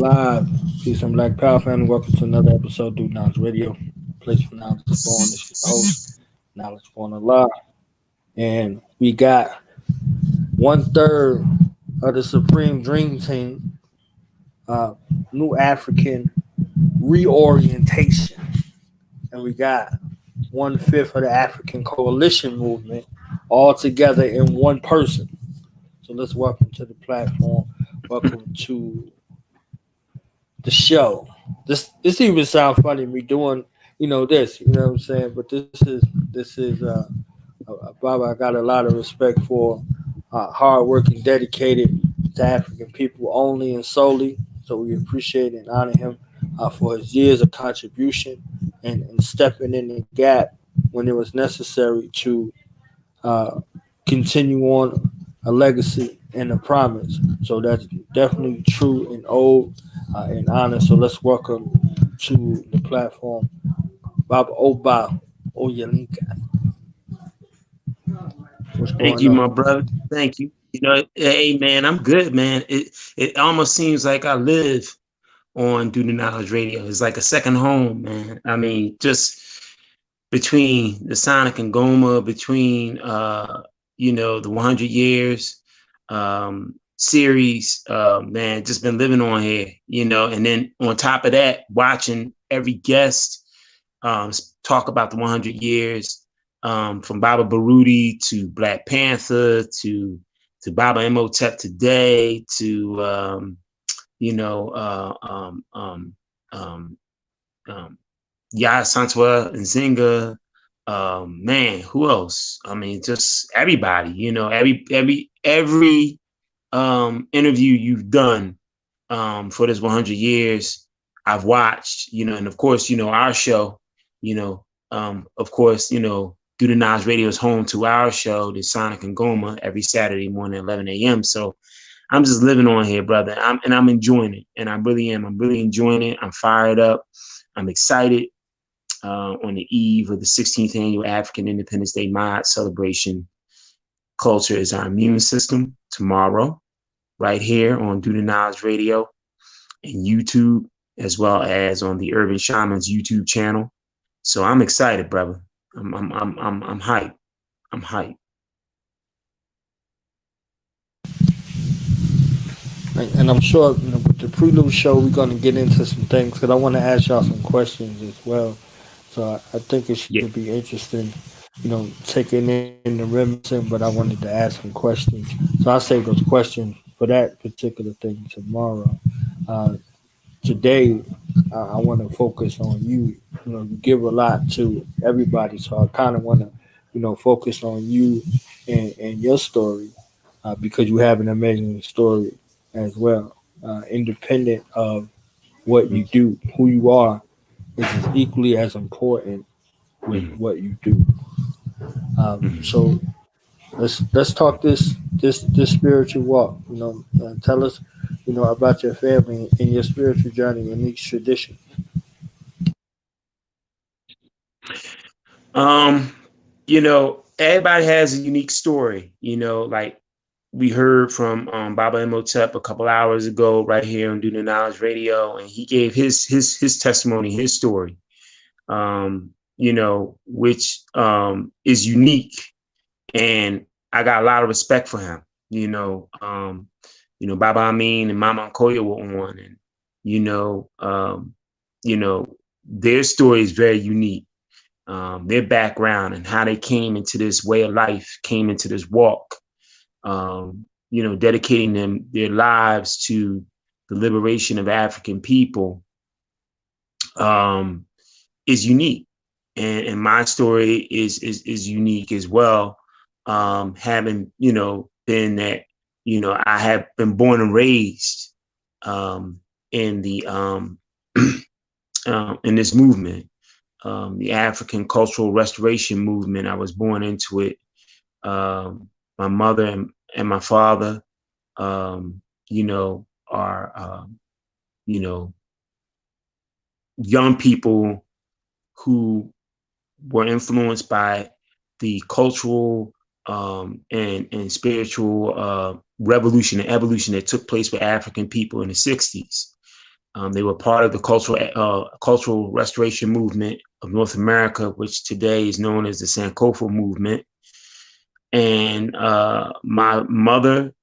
live. Peace and Black Power family. Welcome to another episode of Do Knowledge Radio. Place for knowledge is born. This is your host, Knowledge Born Alive. And we got 1/3 of the Supreme Dream Team, New African Reorientation. And we got 1/5 of the Afrikan Coalition movement all together in one person. So let's welcome to the platform. Welcome to the show. This even sounds funny, me doing, this, you know what I'm saying? But this is Baba, I got a lot of respect for, hard working, dedicated to African people only and solely. So we appreciate and honor him for his years of contribution and stepping in the gap when it was necessary to continue on a legacy and a promise. So that's definitely true and old and honest. So let's welcome to the platform Baba Obawajumi Owolafia. What's going Thank you, on? my brother. Thank you. Hey man, I'm good, man. It almost seems like I live on Do the Knowledge Radio. It's like a second home, man. I mean, just between the Sonic Ngoma, between the 100 years series, man, just been living on here, and then on top of that, watching every guest talk about the 100 years, from Baba Baruti to Black Panther to Baba Imhotep today to Yaya Santua Nzinga, man, who else? I mean, just everybody, every interview you've done for this 100 years, I've watched, and of course, our show, of course, Do the Knowledge Radio is home to our show, the Sonic Ngoma, every Saturday morning at 11 a.m. So I'm just living on here, brother. I'm enjoying it. And I really am. I'm really enjoying it. I'm fired up. I'm excited on the eve of the 16th annual Afrikan Independence Ma'at Celebration. Culture is our immune system tomorrow, right here on Do the Knowledge Radio and YouTube, as well as on the Urban Shamans YouTube channel. So I'm excited, brother. I'm hyped. I'm hyped. And I'm sure with the prelude show, we're going to get into some things because I want to ask y'all some questions as well. So I think it should be interesting, taking in the reminiscing, but I wanted to ask some questions. So I'll save those questions for that particular thing tomorrow. Today, I want to focus on you. You give a lot to everybody, so I kind of want to, focus on you and your story because you have an amazing story as well. Independent of what you do, who you are is equally as important with what you do. So let's talk this spiritual walk. Tell us, about your family and your spiritual journey in each tradition. Everybody has a unique story. Like we heard from Baba Imhotep a couple hours ago, right here on Do the Knowledge Radio, and he gave his testimony, his story. Which is unique, and I got a lot of respect for him. Baba Amin and Mama Nkoya were on, and their story is very unique. Their background and how they came into this way of life, came into this walk, dedicating their lives to the liberation of African people, is unique. And my story is unique as well. Having, been that, I have been born and raised in the in this movement, the African Cultural Restoration Movement. I was born into it. My mother and my father, are young people who were influenced by the cultural and spiritual revolution and evolution that took place with African people in the 60s. They were part of the cultural restoration movement of North America, which today is known as the Sankofa movement. And my mother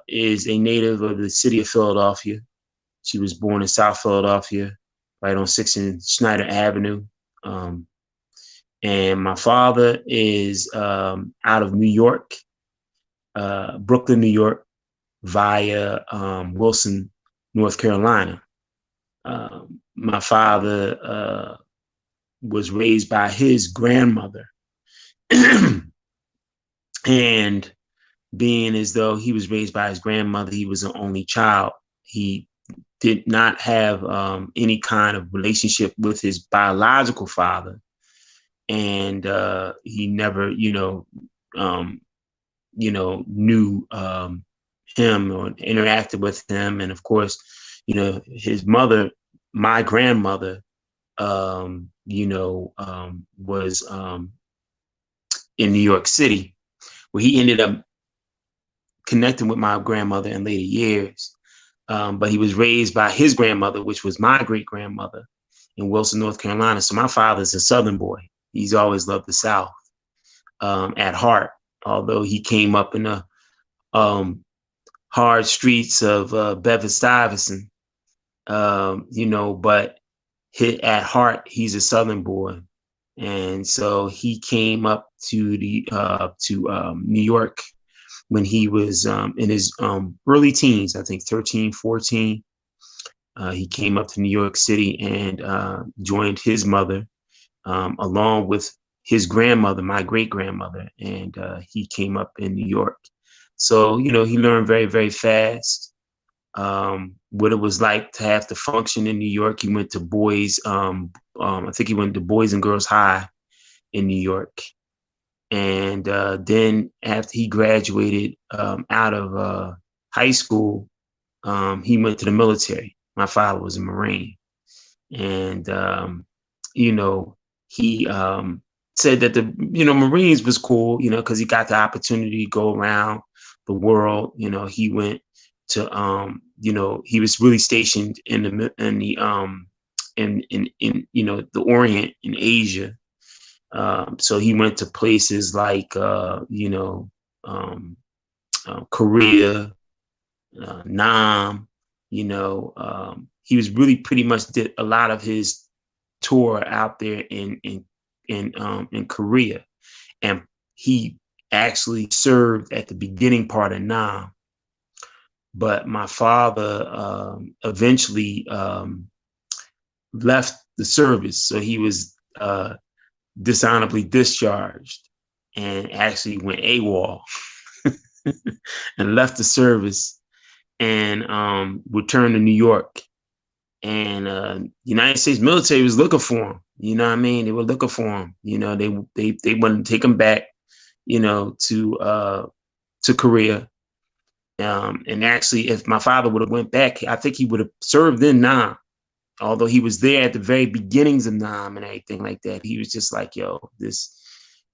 is a native of the city of Philadelphia. She was born in South Philadelphia, right on 6th and Schneider Avenue. And my father is out of New York, Brooklyn, New York, via Wilson, North Carolina. My father was raised by his grandmother. And being as though he was raised by his grandmother, he was an only child. He did not have any kind of relationship with his biological father. And he never, knew him or interacted with him. And of course, his mother, my grandmother, was in New York City, where he ended up connecting with my grandmother in later years. But he was raised by his grandmother, which was my great grandmother, in Wilson, North Carolina. So my father's a Southern boy. He's always loved the South at heart, although he came up in the hard streets of Bedford-Stuyvesant, but at heart, he's a Southern boy. And so he came up to New York when he was in his early teens, I think 13, 14. He came up to New York City and joined his mother along with his grandmother, my great grandmother, and he came up in New York. So, he learned very, very fast what it was like to have to function in New York. He went to boys, I think he went to Boys and Girls High in New York. And then after he graduated out of high school, he went to the military. My father was a Marine. And, he said that the, Marines was cool, because he got the opportunity to go around the world. He went to, he was really stationed in the Orient, in Asia. So he went to places like, Korea, Nam, he was really pretty much did a lot of his tour out there in Korea. And he actually served at the beginning part of Nam. But my father eventually left the service. So he was dishonorably discharged and actually went AWOL and left the service and returned to New York. And United States military was looking for him. You know what I mean? They were looking for him. They wanted to take him back, to Korea. And actually, if my father would have went back, I think he would have served in Nam. Although he was there at the very beginnings of Nam and everything like that. He was just like, yo, this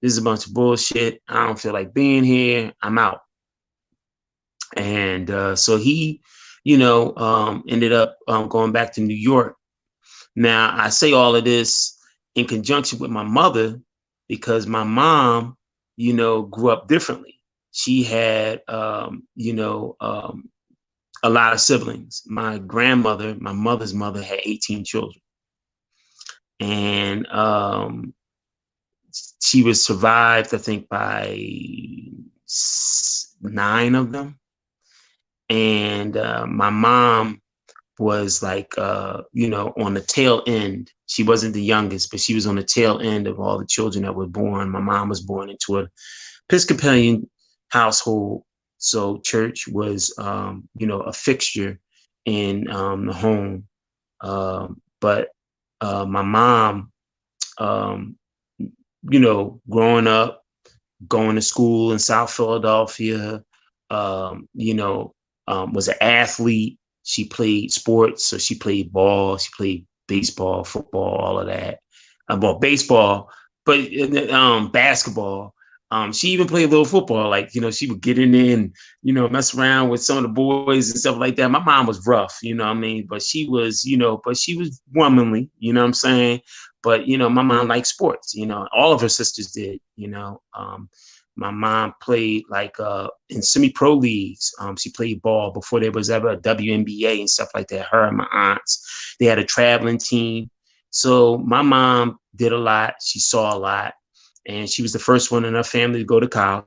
is a bunch of bullshit. I don't feel like being here. I'm out. And so he, ended up going back to New York. Now, I say all of this in conjunction with my mother because my mom, grew up differently. She had, a lot of siblings. My grandmother, my mother's mother, had 18 children. And she was survived, I think, by 9 of them. And my mom was like, on the tail end. She wasn't the youngest, but she was on the tail end of all the children that were born. My mom was born into an Episcopalian household. So church was, a fixture in the home. But my mom, growing up, going to school in South Philadelphia, was an athlete. She played sports. So she played ball, she played baseball, football, all of that. Baseball, but basketball. She even played a little football. Like, you know, she would get in there and, you know, mess around with some of the boys and stuff like that. My mom was rough, you know what I mean? But she was, you know, but she was womanly, you know what I'm saying? But, you know, my mom liked sports, you know, all of her sisters did, you know. My mom played like in semi-pro leagues. She played ball before there was ever a WNBA and stuff like that. Her and my aunts, they had a traveling team. So my mom did a lot. She saw a lot. And she was the first one in her family to go to college.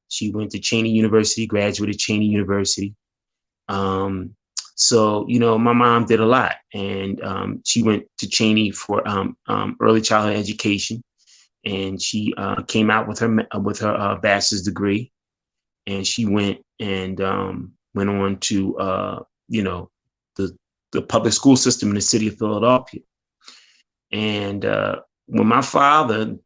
She went to Cheney University, graduated Cheney University. So, you know, my mom did a lot. And she went to Cheney for early childhood education. And she came out with her bachelor's degree. And she went on to, you know, the public school system in the city of Philadelphia. And when my father,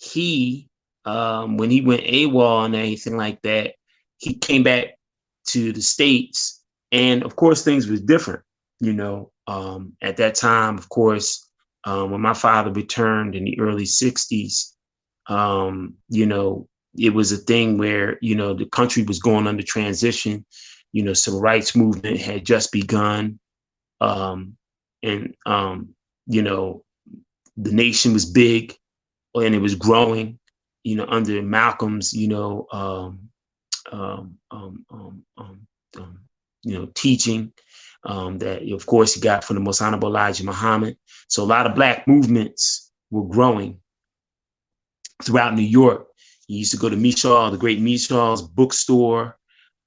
he, when he went AWOL and anything like that, he came back to the States. And of course, things was different, you know. At that time, of course, when my father returned in the early 60s, you know, it was a thing where, you know, the country was going under transition. You know, civil rights movement had just begun. You know, the nation was big and it was growing, you know, under Malcolm's, you know, you know, teaching that, of course, he got from the Most Honorable Elijah Muhammad. So a lot of Black movements were growing throughout New York. He used to go to Mishaw, the great Mishaw's bookstore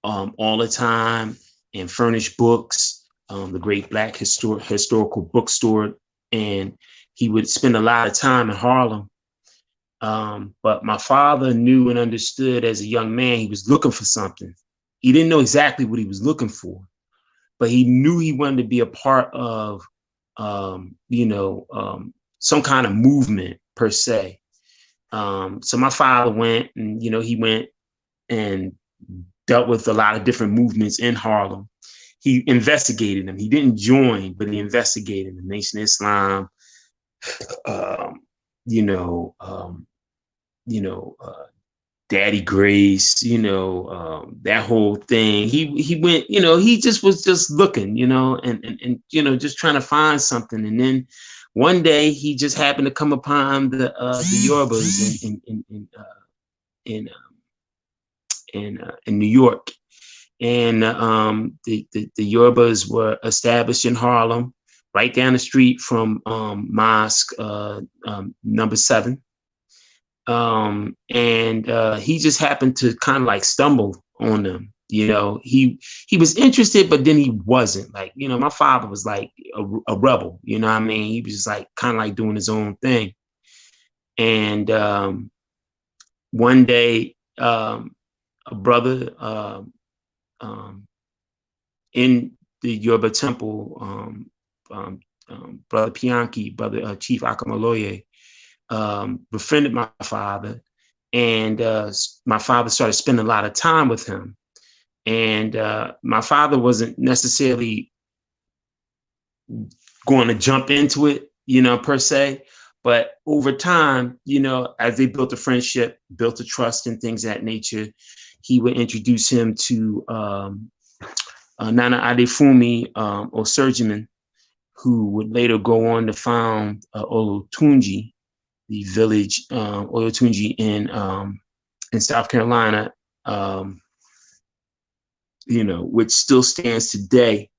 all the time and furnish books, the great Black historical bookstore. And he would spend a lot of time in Harlem. But my father knew and understood as a young man, he was looking for something. He didn't know exactly what he was looking for, but he knew he wanted to be a part of, you know, some kind of movement per se. So my father went and, you know, he went and dealt with a lot of different movements in Harlem. He investigated them. He didn't join, but he investigated the Nation of Islam, you know, Daddy Grace, you know, that whole thing. He went, you know, he just was just looking, you know, and you know, just trying to find something. And then one day he just happened to come upon the Yorubas in New York. And the Yorubas were established in Harlem, right down the street from Mosque number 7. And he just happened to kind of like stumble on them. You know, he was interested, but then he wasn't. Like, you know, my father was like a rebel, you know what I mean? He was just like kind of like doing his own thing. And one day, a brother in the Yoruba temple, Brother Pianki, Brother Chief Akamaloye, befriended my father, and my father started spending a lot of time with him. And my father wasn't necessarily going to jump into it, you know, per se. But over time, you know, as they built a friendship, built a trust and things of that nature, he would introduce him to Nana Adefumi Osurjiman, who would later go on to found Olotunji, the village Olotunji in South Carolina, you know, which still stands today,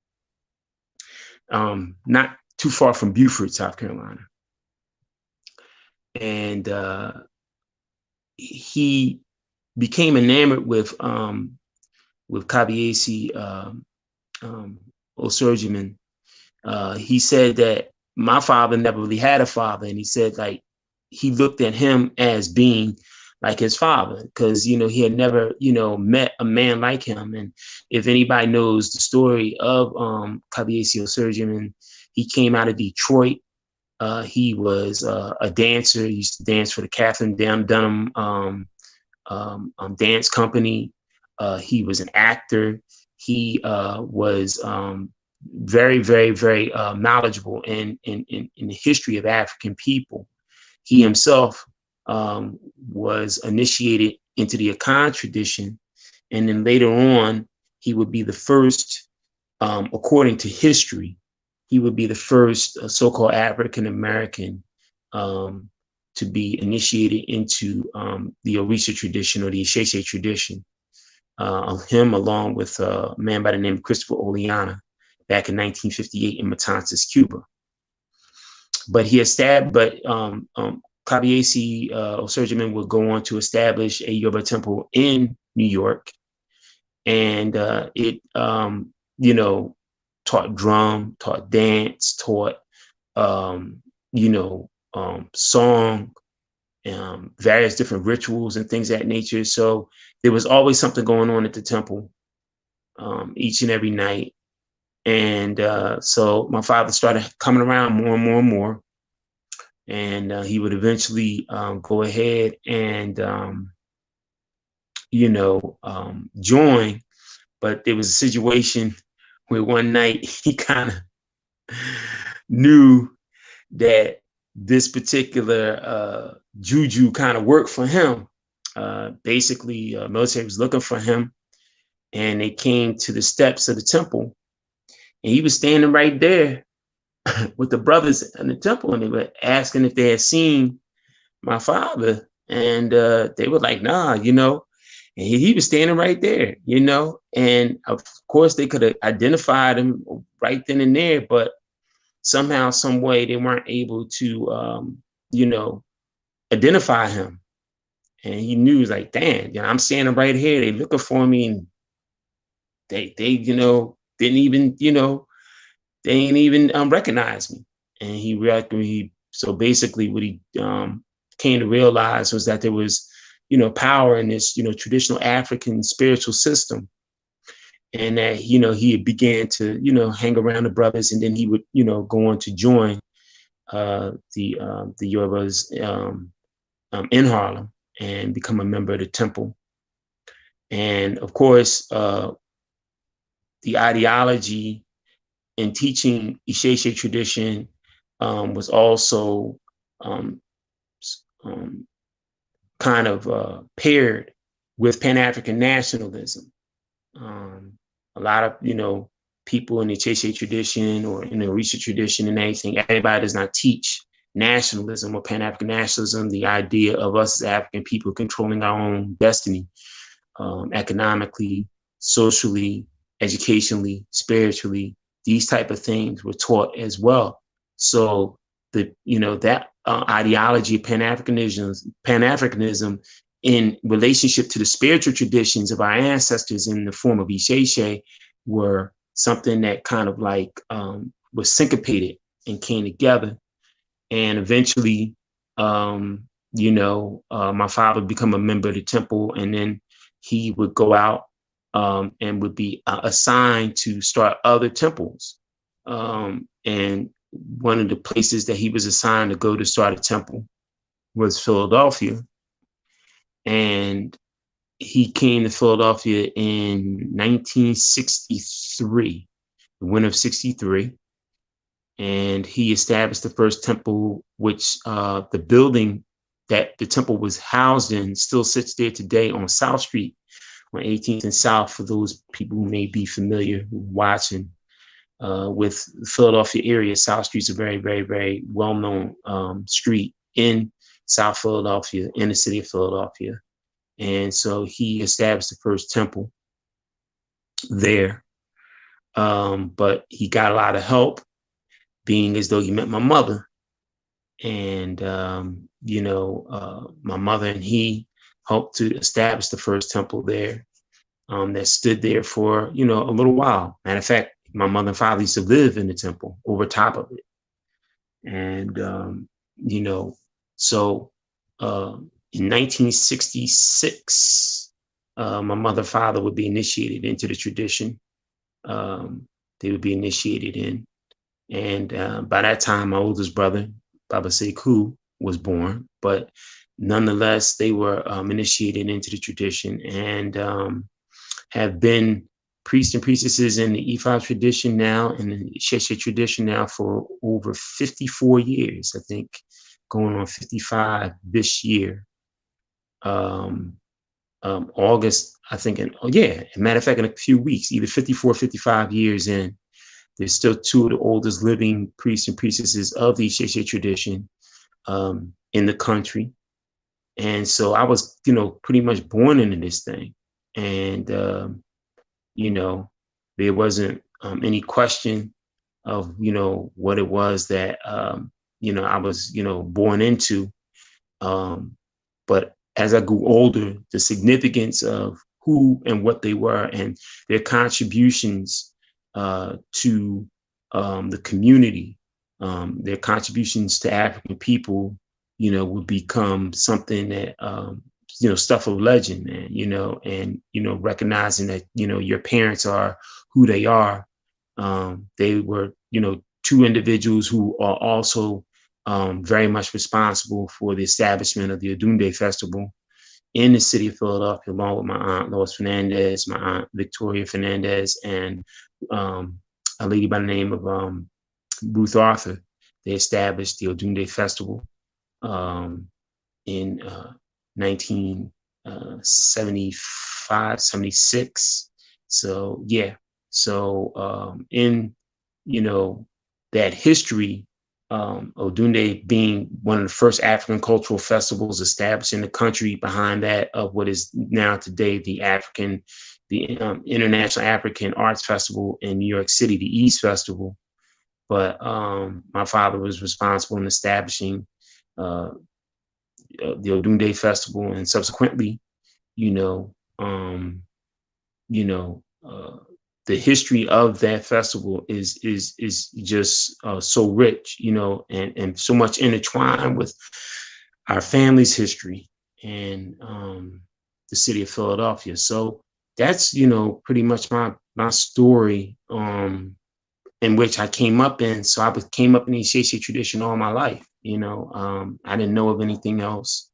not too far from Beaufort, South Carolina. And he became enamored with Kabiyesi Osurjiman. He said that my father never really had a father, and he said like he looked at him as being like his father, because, you know, he had never, you know, met a man like him. And if anybody knows the story of Kabiyesi Osurjiman, he came out of Detroit. He was a dancer. He used to dance for the Catherine Dunham dance company. He was an actor. He was very, very, very knowledgeable in the history of African people. He himself was initiated into the Akan tradition. And then later on, he would be the first, according to history, he would be the first so-called African American to be initiated into the Orisha tradition or the Isheshe tradition. Him along with a man by the name of Christopher Oleana back in 1958 in Matanzas, Cuba. But Kabiesi Osurgiman would go on to establish a Yoruba temple in New York. And it, taught drum, taught dance, taught, song, various different rituals and things of that nature. So there was always something going on at the temple each and every night. And so my father started coming around more and more and more. And he would eventually go ahead and, join. But there was a situation where one night he kind of knew that this particular juju kind of worked for him. Basically, military was looking for him, and they came to the steps of the temple, and he was standing right there with the brothers in the temple, and they were asking if they had seen my father, and they were like, nah, and he was standing right there, and of course they could have identified him right then and there, but somehow, some way they weren't able to, identify him. And he knew, he was like, damn, I'm standing right here. They looking for me, and they didn't even, they ain't even recognize me. And so basically what he came to realize was that there was, power in this, traditional African spiritual system. And that, he began to, hang around the brothers, and then he would, go on to join the Yorubas in Harlem and become a member of the temple. And of course, the ideology in teaching Isheshe tradition was also kind of paired with Pan-African nationalism. A lot of, people in the Isheshe tradition or in the Orisha tradition and anything, everybody does not teach nationalism or Pan-African nationalism, the idea of us as African people controlling our own destiny, economically, socially, educationally, spiritually. These type of things were taught as well. So that ideology of Pan-Africanism in relationship to the spiritual traditions of our ancestors in the form of Isheshe were something that kind of like was syncopated and came together. And eventually, my father would become a member of the temple, and then he would go out and would be assigned to start other temples. And one of the places that he was assigned to go to start a temple was Philadelphia. And he came to Philadelphia in 1963, the winter of 63. And he established the first temple, which the building that the temple was housed in still sits there today on South Street, on 18th and South, for those people who may be familiar watching with the Philadelphia area. South Street's a very, very, very well-known street in South Philadelphia, in the city of Philadelphia. And so he established the first temple there. But he got a lot of help, being as though he met my mother. And, my mother and he helped to establish the first temple there that stood there for, a little while. Matter of fact, my mother and father used to live in the temple over top of it. And, so in 1966, my mother and father would be initiated into the tradition. They would be initiated in. And by that time, my oldest brother, Baba Sekou, was born. But nonetheless, they were initiated into the tradition and have been priests and priestesses in the Ifa tradition now, and the Isheshe tradition now for over 54 years, I think. going on 55 this year. August, I think, matter of fact, in a few weeks, either 54, 55 years in, there's still two of the oldest living priests and priestesses of the Isheshe tradition in the country. And so I was, pretty much born into this thing. And, there wasn't any question of, what it was that, I was, born into. But as I grew older, the significance of who and what they were and their contributions to the community, their contributions to African people, would become something that, stuff of legend, man, and recognizing that, your parents are who they are. They were, two individuals who are also very much responsible for the establishment of the Odunde Festival in the city of Philadelphia, along with my aunt Lois Fernandez, my aunt Victoria Fernandez, and a lady by the name of Ruth Arthur. They established the Odunde Festival in 1975, 76. So yeah, so in that history, Odunde being one of the first African cultural festivals established in the country, behind that of what is now today the International African Arts Festival in New York City, the East Festival. But my father was responsible in establishing the Odunde Festival, and subsequently, the history of that festival is just so rich, and so much intertwined with our family's history and the city of Philadelphia. So that's, pretty much my story in which I came up in. So I came up in the Isheshe tradition all my life. I didn't know of anything else,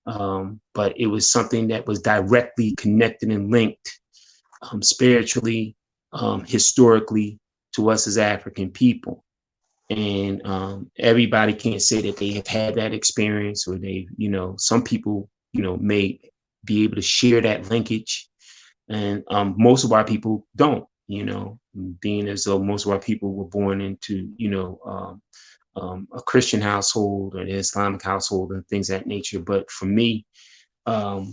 but it was something that was directly connected and linked spiritually, historically, to us as African people. And everybody can't say that they have had that experience, or they, some people, may be able to share that linkage. And most of our people don't, being as though most of our people were born into, a Christian household or an Islamic household and things of that nature. But for me, I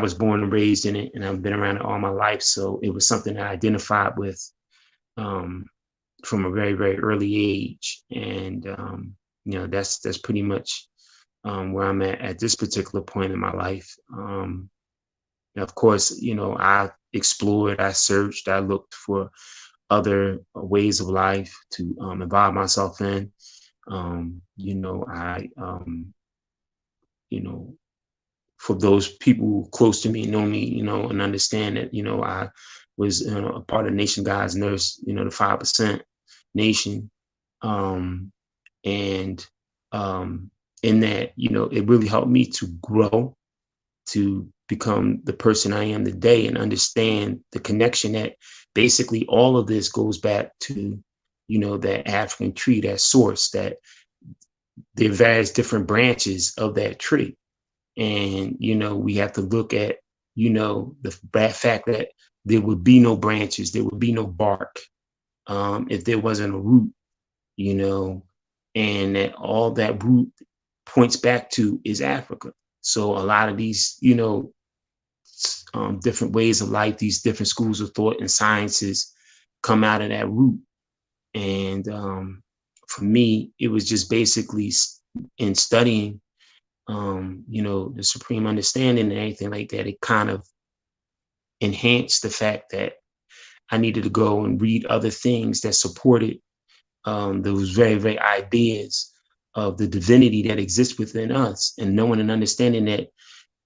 was born and raised in it, and I've been around it all my life. So it was something I identified with from a very, very early age. And, that's pretty much where I'm at this particular point in my life. Of course, I explored, I searched, I looked for other ways of life to involve myself in. For those people close to me, know me, and understand that, I was a part of Nation God's Nurse, the 5% Nation. And in that, it really helped me to grow, to become the person I am today, and understand the connection that basically all of this goes back to, that African tree, that source, that there are various different branches of that tree. And, we have to look at, the fact that there would be no branches, there would be no bark if there wasn't a root, and that all that root points back to is Africa. So a lot of these, different ways of life, these different schools of thought and sciences come out of that root. And for me, it was just basically in studying the supreme understanding and anything like that, it kind of enhanced the fact that I needed to go and read other things that supported those very, very ideas of the divinity that exists within us, and knowing and understanding that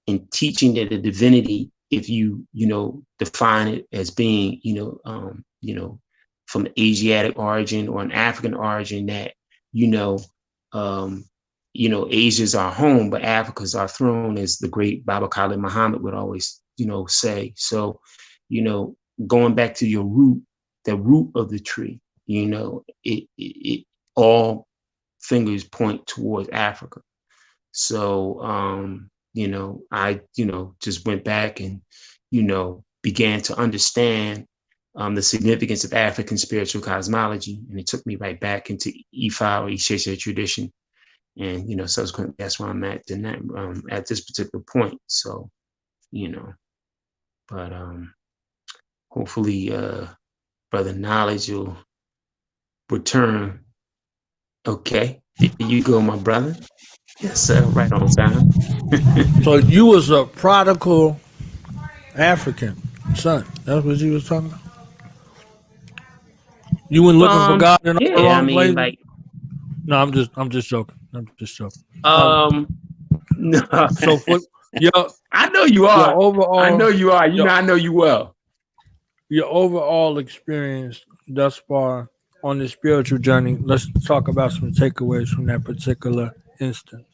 in teaching that the divinity, if you, define it as being, from Asiatic origin or an African origin, that, Asia's our home, but Africa's our throne, as the great Baba Khalid Muhammad would always, say. So, going back to your root, the root of the tree, it all fingers point towards Africa. So, you know, I, you know, just went back and, you know, began to understand the significance of African spiritual cosmology. And it took me right back into Ifa or Isheshe tradition. And, you know, subsequently, that's where I'm at at this particular point. So, you know, but hopefully Brother Knowledge will return. Okay, there you go, my brother. Yes, sir, right on time. So you was a prodigal African son. That's what you was talking about? You went looking for God in all the Yeah, I wrong mean, places? like, No, I'm just joking. I'm just joking. no. So for your I know you are. I know overall you are. You know, I know you well. your overall experience thus far on this spiritual journey, let's talk about some takeaways from that particular instance.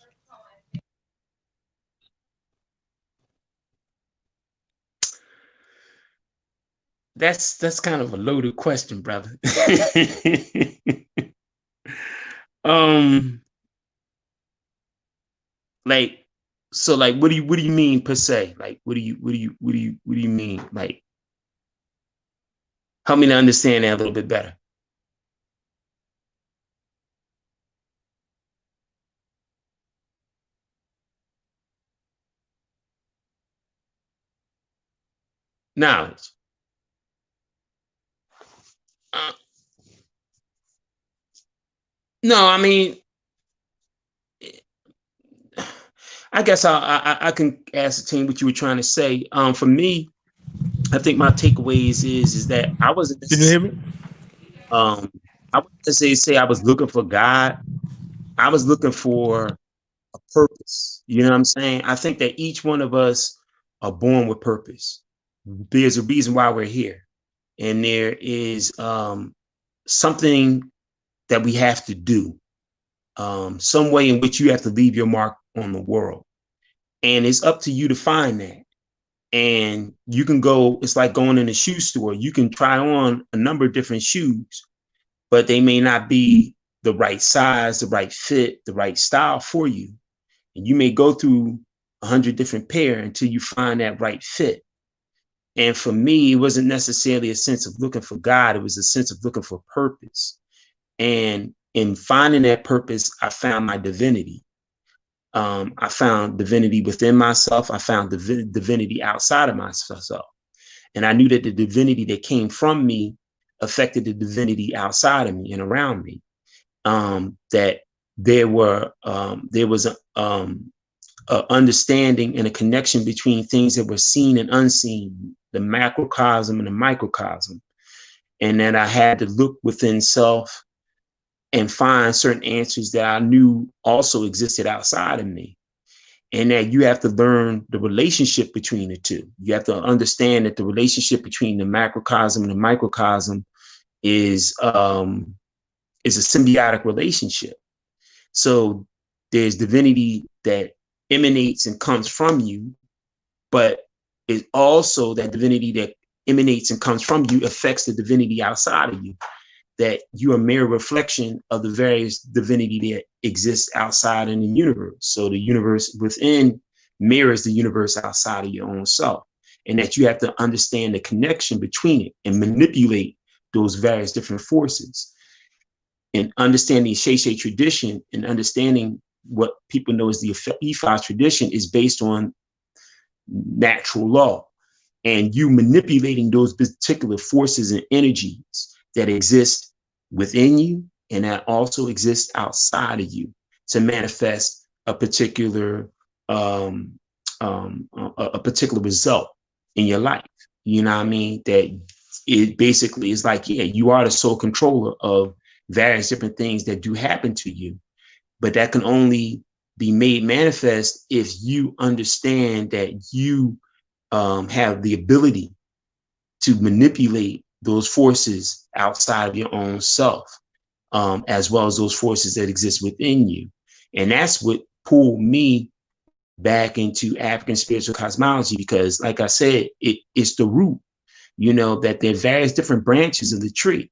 That's kind of a loaded question, brother. um, like, so, like, what do you mean per se? Like, what do you mean? Like, help me to understand that a little bit better. Knowledge. No, I mean, I guess I can ascertain what you were trying to say. For me, I think my takeaways is that I wasn't. Can you hear me? I wouldn't say I was looking for God. I was looking for a purpose. You know what I'm saying? I think that each one of us are born with purpose. There's a reason why we're here, and there is something that we have to do. Some way in which you have to leave your mark on the world. And it's up to you to find that. And you can go, it's like going in a shoe store. You can try on a number of different shoes, but they may not be the right size, the right fit, the right style for you. And you may go through 100 different pair until you find that right fit. And for me, it wasn't necessarily a sense of looking for God. It was a sense of looking for purpose. And in finding that purpose, I found my divinity. I found divinity within myself. I found divinity outside of myself. And I knew that the divinity that came from me affected the divinity outside of me and around me. That there was a understanding and a connection between things that were seen and unseen, the macrocosm and the microcosm. And that I had to look within self and find certain answers that I knew also existed outside of me. And that you have to learn the relationship between the two. You have to understand that the relationship between the macrocosm and the microcosm is a symbiotic relationship. So there's divinity that emanates and comes from you, but it's also that divinity that emanates and comes from you affects the divinity outside of you. That you are a mere reflection of the various divinity that exists outside in the universe. So the universe within mirrors the universe outside of your own self. And that you have to understand the connection between it and manipulate those various different forces. And understanding Sheshe tradition and understanding what people know as the Ifa tradition is based on natural law. And you manipulating those particular forces and energies that exist within you and that also exist outside of you to manifest a particular result in your life. You know what I mean? That it basically is like, yeah, you are the sole controller of various different things that do happen to you, but that can only be made manifest if you understand that you have the ability to manipulate those forces outside of your own self, as well as those forces that exist within you. And that's what pulled me back into African spiritual cosmology, because like I said, it's the root, you know, that there are various different branches of the tree.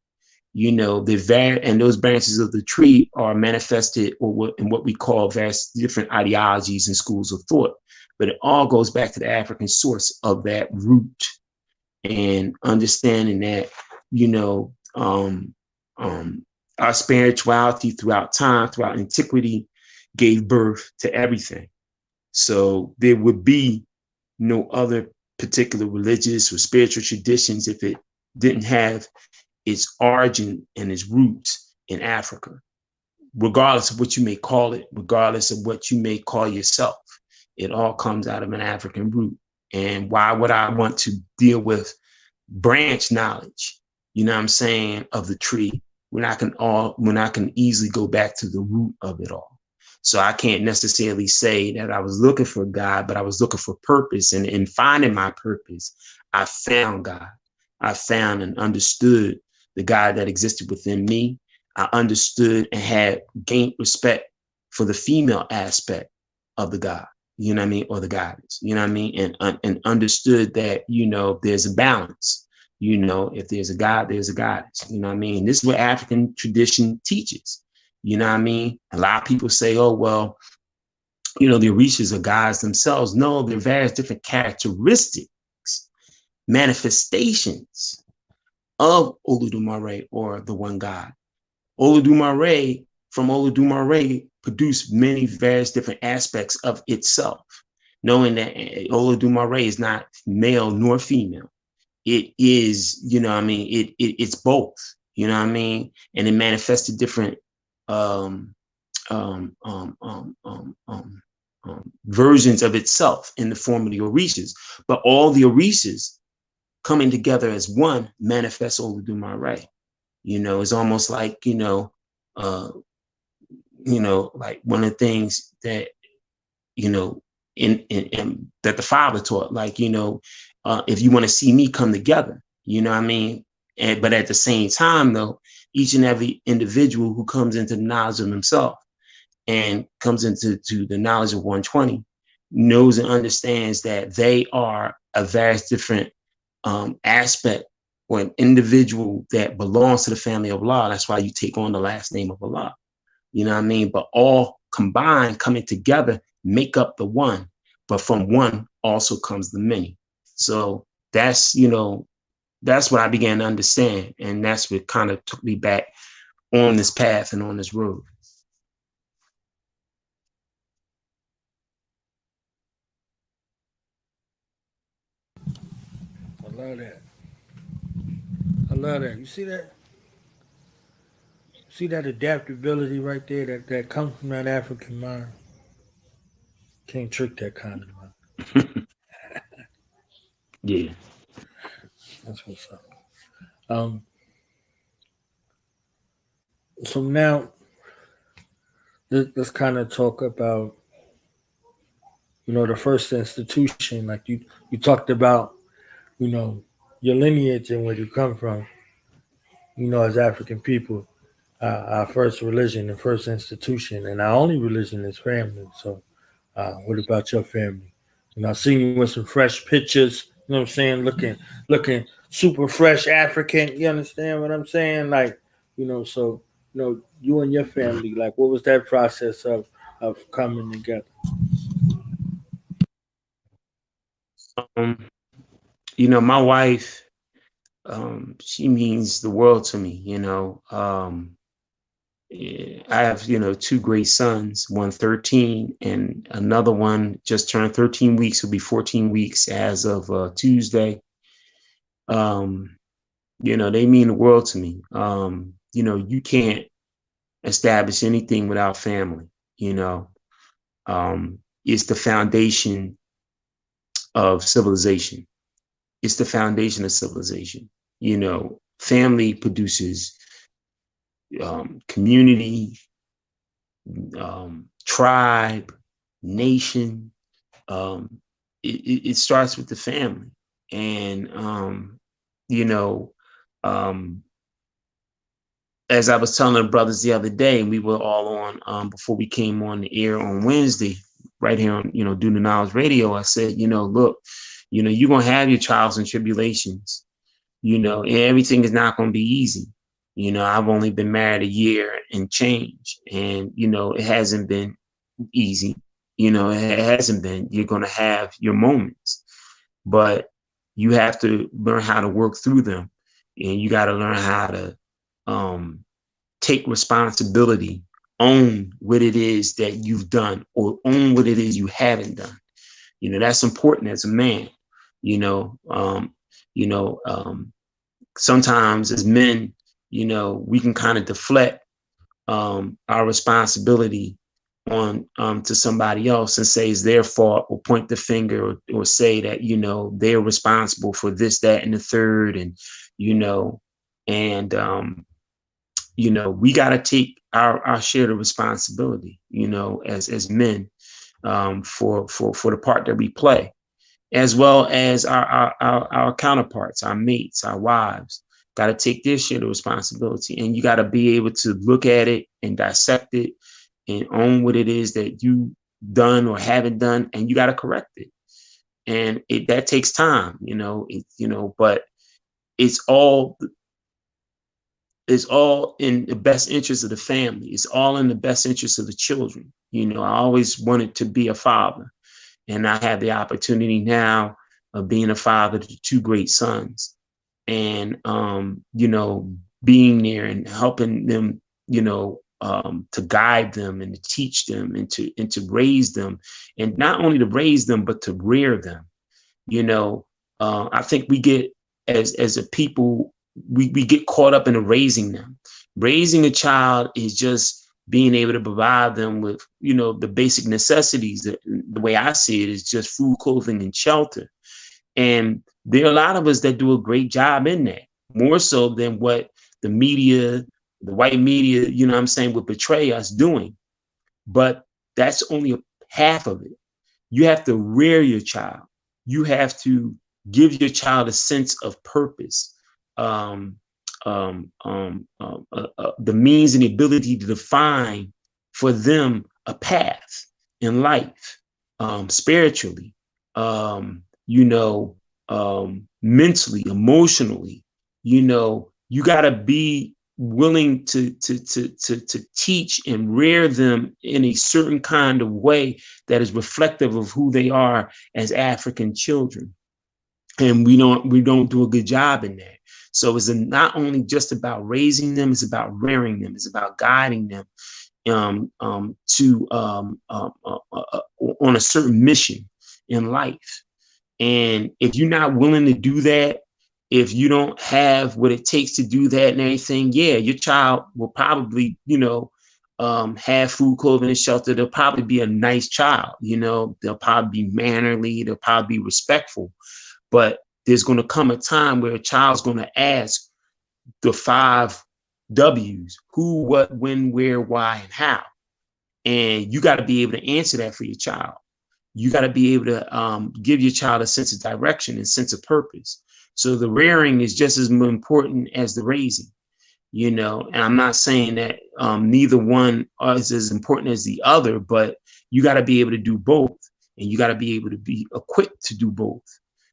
you know, and those branches of the tree are manifested in what we call various different ideologies and schools of thought. But it all goes back to the African source of that root, and understanding that, you know, our spirituality throughout time, throughout antiquity, gave birth to everything. So there would be no other particular religious or spiritual traditions if it didn't have its origin and its roots in Africa, regardless of what you may call it, regardless of what you may call yourself. It all comes out of an African root. And why would I want to deal with branch knowledge, you know what I'm saying, of the tree, when I can easily go back to the root of it all? So I can't necessarily say that I was looking for God, but I was looking for purpose. And in finding my purpose, I found God. I found and understood the God that existed within me. I understood and had gained respect for the female aspect of the God, you know what I mean, or the goddess, you know what I mean, and understood that, you know, there's a balance. You know, if there's a God, there's a goddess, you know what I mean? This is what African tradition teaches, you know what I mean? A lot of people say, oh, well, you know, the Orishas are gods themselves. No, they're various different characteristics, manifestations of Olodumare, or the one God. Olodumare, from Olodumare, produced many various different aspects of itself, knowing that Olodumare is not male nor female. It is, you know what I mean, it's both, you know what I mean? And it manifested different versions of itself in the form of the Orishas. But all the Orishas coming together as one manifests Olodumare. You know, it's almost like, you know, like one of the things that, you know, in that the Father taught, like, you know, if you want to see me come together, you know what I mean? But at the same time, though, each and every individual who comes into the knowledge of himself and comes into the knowledge of 120 knows and understands that they are a various different aspect, or an individual that belongs to the family of Allah. That's why you take on the last name of Allah. You know what I mean? But all combined, coming together, make up the one. But from one also comes the many. So that's, you know, that's what I began to understand. And that's what kind of took me back on this path and on this road. I love that. I love that. You see that? See that adaptability right there that comes from that African mind? Can't trick that kind of mind. Yeah. That's what's up. So now let's kind of talk about, you know, the first institution. Like you talked about, you know, your lineage and where you come from. You know, as African people, our first religion and first institution, and our only religion is family. So, what about your family? You know, I seen you with some fresh pictures. You know what I'm saying? Looking super fresh African. You understand what I'm saying? Like, you know, so you know, you and your family, like, what was that process of coming together? You know, my wife, she means the world to me. You know, I have, you know, two great sons, one 13 and another one just turned 13 weeks, will be 14 weeks as of Tuesday. You know, they mean the world to me. You know, you can't establish anything without family. You know, it's the foundation of civilization. It's the foundation of civilization. You know, family produces community, tribe, nation. It starts with the family. And, you know, as I was telling the brothers the other day, we were all on, before we came on the air on Wednesday, right here on, you know, Do the Knowledge Radio, I said, you know, look, you know, you're going to have your trials and tribulations, you know, and everything is not going to be easy. You know, I've only been married a year and change, and you know, it hasn't been easy. You know, it hasn't been. You're gonna have your moments, but you have to learn how to work through them, and you got to learn how to take responsibility, own what it is that you've done, or own what it is you haven't done. You know, that's important as a man. You know, you know, sometimes as men, you know, we can kind of deflect our responsibility on to somebody else and say it's their fault, or point the finger, or say that, you know, they're responsible for this, that, and the third. And, you know, and, you know, we got to take our share of responsibility, you know, as men, for the part that we play, as well as our counterparts, our mates, our wives, got to take their share of responsibility. And you got to be able to look at it and dissect it and own what it is that you done or haven't done, and you got to correct it. And that takes time, you know, but it's all in the best interest of the family. It's all in the best interest of the children. You know, I always wanted to be a father, and I have the opportunity now of being a father to two great sons, and, you know, being there and helping them, you know, to guide them and to teach them and to raise them, and not only to raise them, but to rear them. You know, I think we get, as a people, we get caught up in raising them. Raising a child is just being able to provide them with, you know, the basic necessities. The way I see it is just food, clothing, and shelter. And there are a lot of us that do a great job in that, more so than what the media, the white media, you know what I'm saying, would portray us doing. But that's only half of it. You have to rear your child. You have to give your child a sense of purpose, the means and the ability to define for them a path in life, spiritually, you know, mentally, emotionally. You know, you got to be willing to teach and rear them in a certain kind of way that is reflective of who they are as African children. And we don't do a good job in that. So it's not only just about raising them, it's about rearing them, it's about guiding them on a certain mission in life. And if you're not willing to do that, if you don't have what it takes to do that and everything, yeah, your child will probably, you know, have food, clothing, and shelter. They'll probably be a nice child, you know, they'll probably be mannerly, they'll probably be respectful. But there's going to come a time where a child's going to ask the 5 W's: who, what, when, where, why, and how. And you got to be able to answer that for your child. You got to be able to give your child a sense of direction and sense of purpose. So the rearing is just as important as the raising, you know. And I'm not saying that neither one is as important as the other, but you got to be able to do both, and you got to be able to be equipped to do both.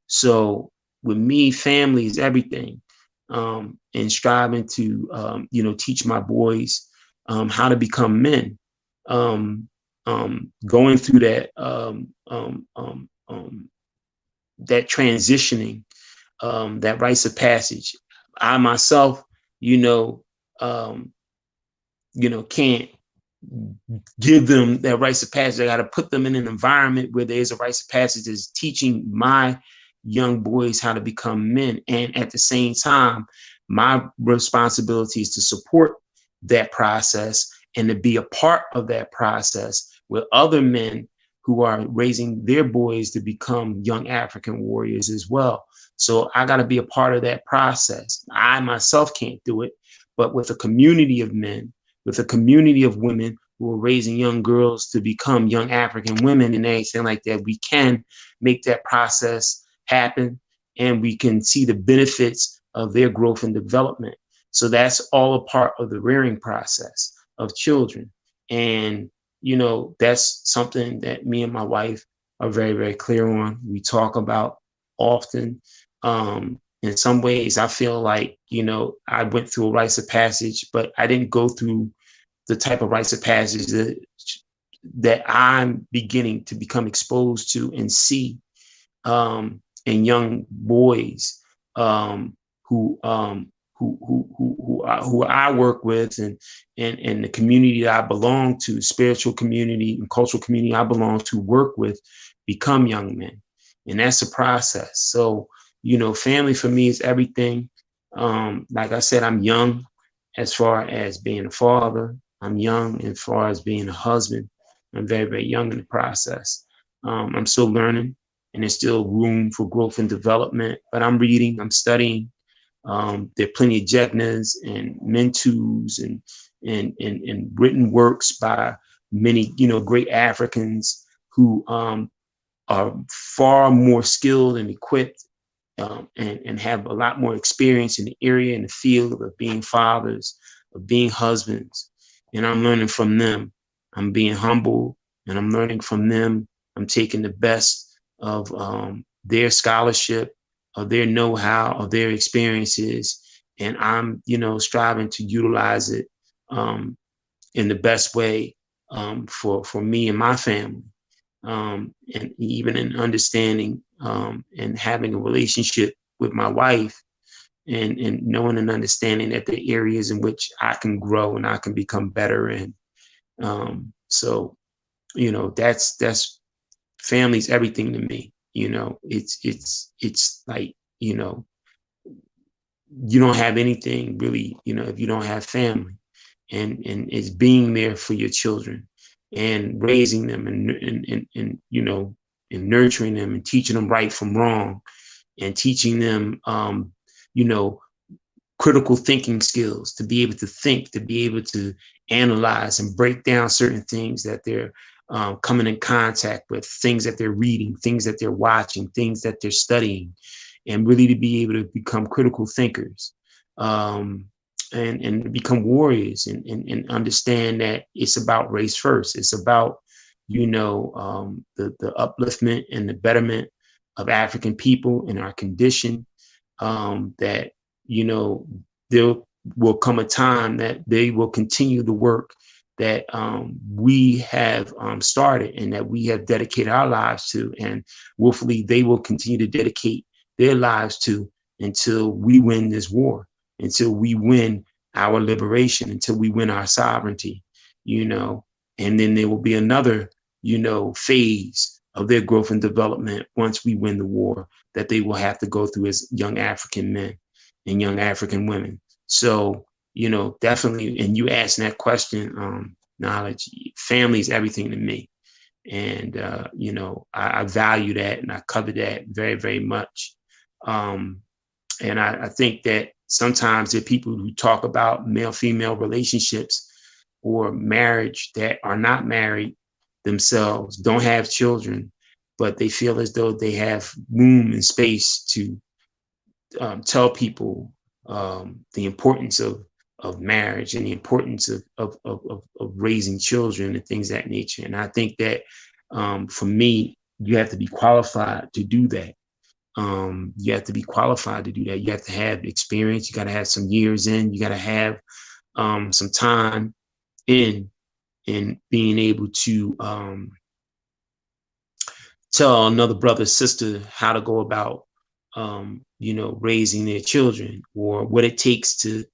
So with me, family is everything, and striving to, you know, teach my boys how to become men, going through that that transitioning, that rites of passage. I myself, you know, can't give them that rites of passage. I got to put them in an environment where there's a rites of passage that's teaching my young boys how to become men. And at the same time, my responsibility is to support that process and to be a part of that process with other men who are raising their boys to become young African warriors as well. So I got to be a part of that process. I myself can't do it, but with a community of men, with a community of women who are raising young girls to become young African women and anything like that, we can make that process happen, and we can see the benefits of their growth and development. So that's all a part of the rearing process of children. And, you know, that's something that me and my wife are very, very clear on. We talk about often. in some ways, I feel like, I went through a rites of passage, but I didn't go through the type of rites of passage that I'm beginning to become exposed to and see in young boys who I work with, and the community that I belong to, spiritual community and cultural community I belong to, work with, become young men. And that's a process. So, family for me is everything. Like I said, I'm young as far as being a father. I'm young as far as being a husband. I'm very, very young in the process. I'm still learning, and there's still room for growth and development, but I'm reading, I'm studying. There are plenty of jegnas and mentus and written works by many, great Africans who are far more skilled and equipped and have a lot more experience in the area and the field of being fathers, of being husbands. And I'm learning from them. I'm being humble, and I'm learning from them. I'm taking the best of their scholarship, of their know-how, of their experiences, and I'm, striving to utilize it in the best way for me and my family, and even in understanding and having a relationship with my wife, and knowing and understanding that the areas in which I can grow and I can become better in. So, that's family's everything to me. It's like, you don't have anything really, if you don't have family, and it's being there for your children and raising them and nurturing them and teaching them right from wrong, and teaching them, critical thinking skills, to be able to think, to be able to analyze and break down certain things that they're coming in contact with, things that they're reading, things that they're watching, things that they're studying, and really to be able to become critical thinkers, and become warriors, and understand that it's about race first. It's about, the upliftment and the betterment of African people and our condition, that, there will come a time that they will continue the work that we have started and that we have dedicated our lives to, and willfully they will continue to dedicate their lives to, until we win this war, until we win our liberation, until we win our sovereignty, and then there will be another, phase of their growth and development once we win the war, that they will have to go through as young African men and young African women. So, definitely, and you asking that question, Knowledge, family is everything to me. And, I value that, and I cover that very, very much. And I think that sometimes there are people who talk about male-female relationships or marriage that are not married themselves, don't have children, but they feel as though they have room and space to tell people the importance of marriage and the importance of raising children and things of that nature. And I think that for me, you have to be qualified to do that. You have to be qualified to do that. You have to have experience. You got to have some years in. You got to have some time in being able to tell another brother or sister how to go about raising their children, or what it takes to,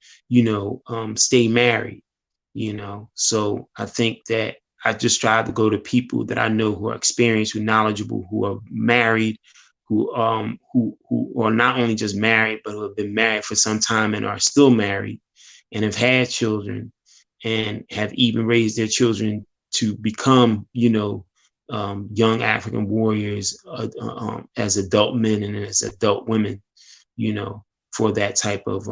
stay married, So I think that I just strive to go to people that I know who are experienced, who are knowledgeable, who are married, who are not only just married, but who have been married for some time and are still married and have had children and have even raised their children to become, young African warriors as adult men and as adult women, for that type of,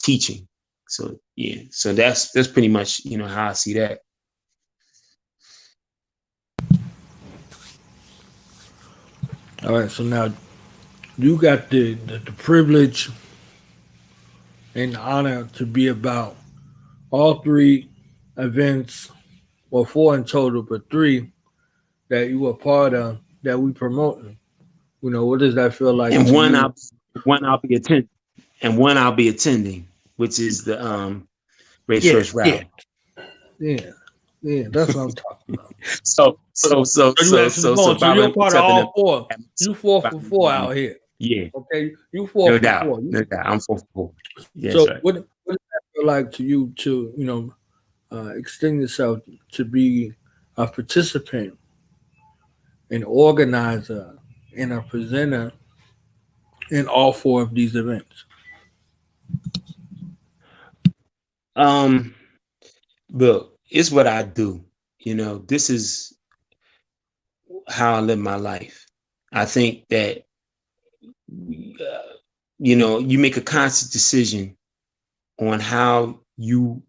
teaching. So, yeah, so that's pretty much, how I see that. All right, so now you got the privilege and the honor to be about all three events, or four in total, but three that you were part of that we promoting. What does that feel like And to one you? I'll be attending, which is the Race Yeah, First yeah, Rally. yeah, yeah. That's what I'm talking about. So You actually going? So Baba you're part of Motep and all four. You 4 for 4 out here. yeah, Okay, you four no for doubt, four. no doubt. I'm 4 for 4. Yes, So right. what does that feel like to you to extend yourself to be a participant, an organizer, and a presenter in all four of these events? Um, look, it's what I do. This is how I live my life. I think that you make a conscious decision on how you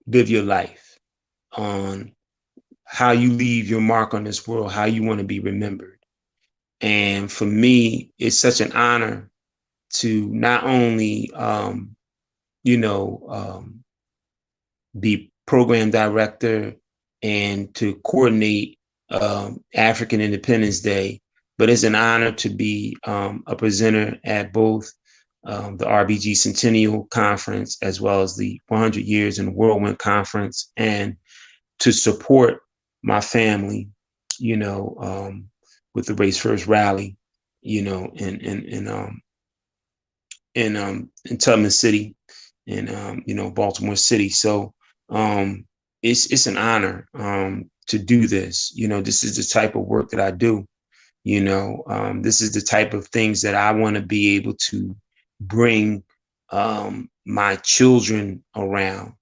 live your life, on how you leave your mark on this world, how you want to be remembered. And for me, it's such an honor to not only, be program director and to coordinate African Independence Day, but it's an honor to be a presenter at both the RBG Centennial Conference as well as the 100 Years in the Whirlwind Conference, and to support my family, with the Race First Rally, in Tubman City, and Baltimore City. So it's an honor to do this. This is the type of work that I do. This is the type of things that I want to be able to bring my children around,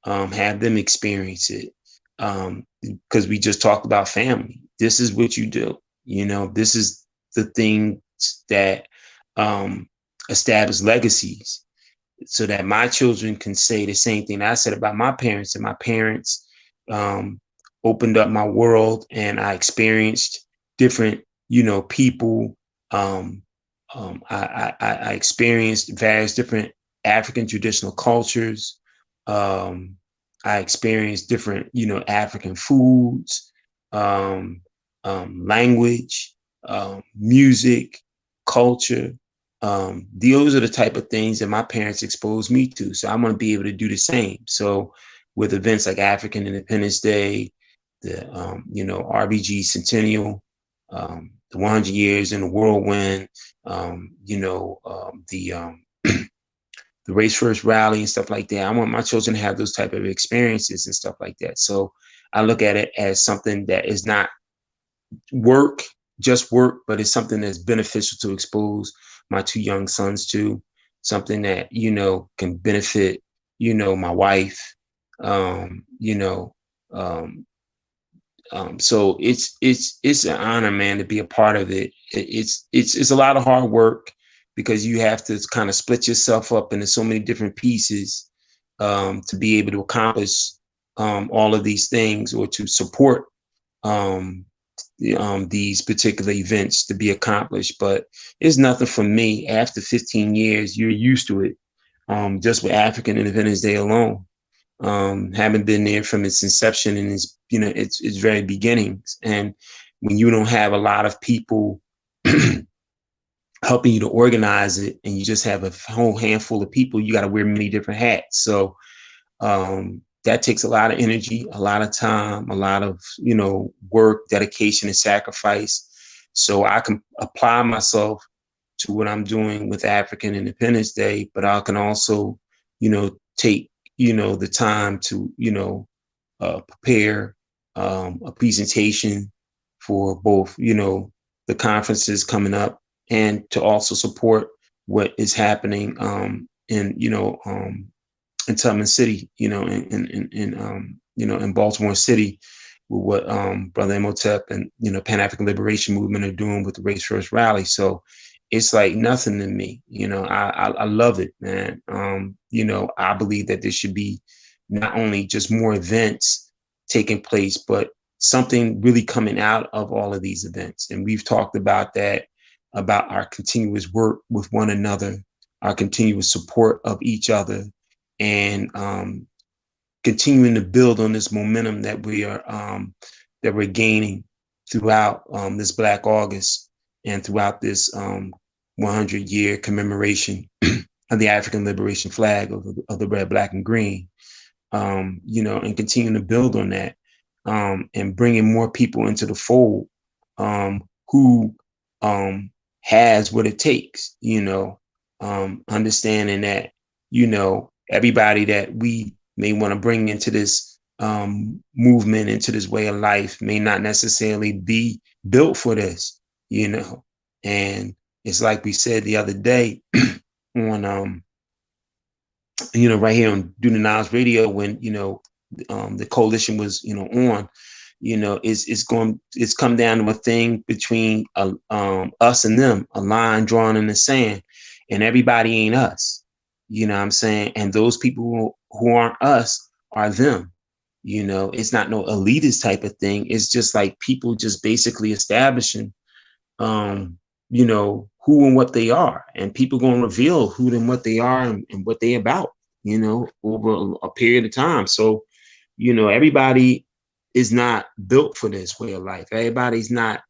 have them experience it. Because we just talked about family. This is what you do. This is the thing that establish legacies, so that my children can say the same thing I said about my parents. And my parents opened up my world, and I experienced different, people. I experienced various different African traditional cultures. I experienced different, African foods, language, music, culture. Those are the type of things that my parents exposed me to. So I'm going to be able to do the same. So with events like African Independence Day, the, RBG Centennial, the 100 Years in the Whirlwind, the Race First Rally and stuff like that. I want my children to have those type of experiences and stuff like that. So I look at it as something that is not just work, but it's something that's beneficial to expose my 2 young sons to, something that, can benefit, my wife, so it's an honor, man, to be a part of it. It's a lot of hard work, because you have to kind of split yourself up into so many different pieces to be able to accomplish all of these things, or to support these particular events to be accomplished. But it's nothing for me. After 15 years, you're used to it. Just with African Independence Day alone, having been there from its inception and its very beginnings. And when you don't have a lot of people helping you to organize it, and you just have a whole handful of people, you got to wear many different hats. So that takes a lot of energy, a lot of time, a lot of, work, dedication, and sacrifice. So I can apply myself to what I'm doing with African Independence Day, but I can also, take, the time to, prepare a presentation for both, the conferences coming up, and to also support what is happening in Tubman City, in Baltimore City, with what Brother Imhotep and Pan African Liberation Movement are doing with the Race First Rally. So it's like nothing to me. I love it, man. I believe that there should be not only just more events taking place, but something really coming out of all of these events. And we've talked about that, about our continuous work with one another, our continuous support of each other, and continuing to build on this momentum that we're gaining throughout this Black August, and throughout this 100-year commemoration of the African liberation flag of the red, black, and green, you know, and continue to build on that, and bringing more people into the fold who has what it takes, you know, understanding that, you know, everybody that we may want to bring into this movement, into this way of life, may not necessarily be built for this, you know. And it's like we said the other day on, you know, right here on Do the Knowledge Radio, when, you know, the coalition was, you know, on, you know, it's come down to a thing between us and them, a line drawn in the sand, and everybody ain't us, you know what I'm saying? And those people who aren't us are them. You know, it's not no elitist type of thing. It's just like people just basically establishing, you know, who and what they are, and people going to reveal who and what they are and what they about, you know, over a period of time. So, you know, everybody is not built for this way of life. Everybody's not,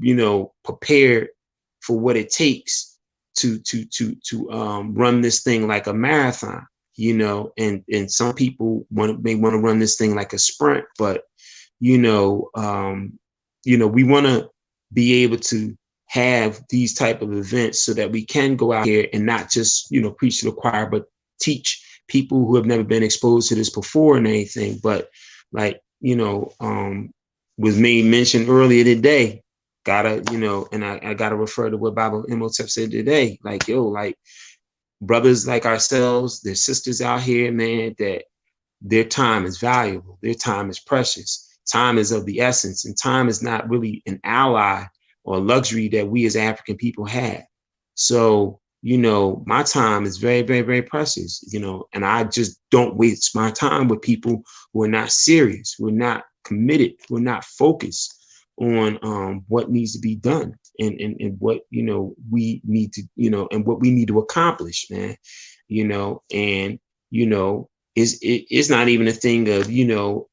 you know, prepared for what it takes to run this thing like a marathon. You know, and some people may want to run this thing like a sprint, but you know, we want to be able to have these type of events so that we can go out here and not just, you know, preach to the choir, but teach people who have never been exposed to this before and anything. But like, you know, was made mention earlier today, gotta, you know, and I gotta refer to what Bible Imhotep said today, like, yo, like, brothers like ourselves, there's sisters out here, man, that their time is valuable. Their time is precious. Time is of the essence, and time is not really an ally or luxury that we as African people have. So, you know, my time is very, very, very precious, you know, and I just don't waste my time with people who are not serious, who are not committed, who are not focused on what needs to be done. And what, you know, we need to, you know, and what we need to accomplish, man, you know, and, you know, it's not even a thing of, you know,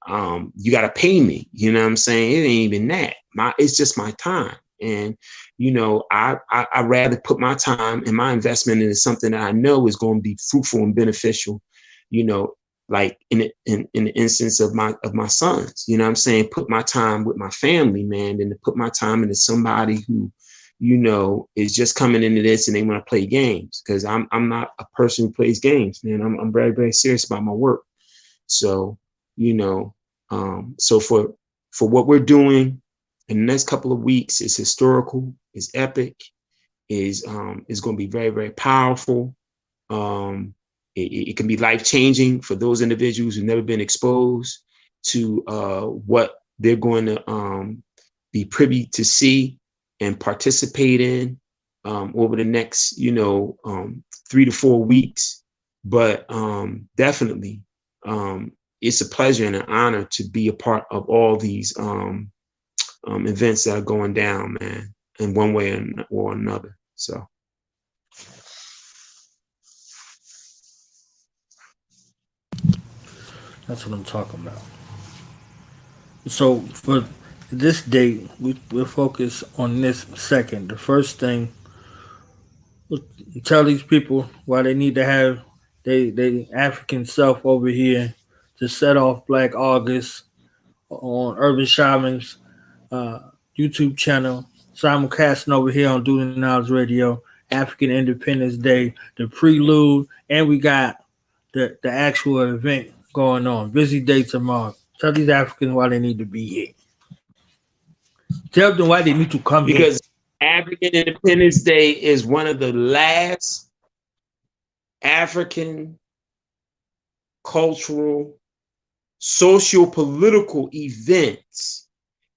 you got to pay me, you know what I'm saying? It ain't even that. It's just my time. And, you know, I rather put my time and my investment into something that I know is going to be fruitful and beneficial, you know, like in the instance of my sons, you know what I'm saying? Put my time with my family, man, and to put my time into somebody who, you know, is just coming into this and they want to play games. Cause I'm not a person who plays games, man. I'm very, very serious about my work. So, you know, so for what we're doing in the next couple of weeks is historical, is epic, is going to be very, very powerful. It can be life-changing for those individuals who've never been exposed to what they're going to be privy to see and participate in over the next, you know, 3 to 4 weeks. But definitely, it's a pleasure and an honor to be a part of all these events that are going down, man, in one way or another. So. That's what I'm talking about. So for this date, we'll focus on this second. The first thing, we'll tell these people why they need to have they African self over here to set off Black August on Urban Shaman's uh, YouTube channel, simulcasting over here on Do the Knowledge Radio, African Independence Day, the prelude, and we got the actual event going on. Busy day tomorrow. Tell these Africans why they need to be here. Tell them why they need to come here. Because African Independence Day is one of the last African cultural, socio-political events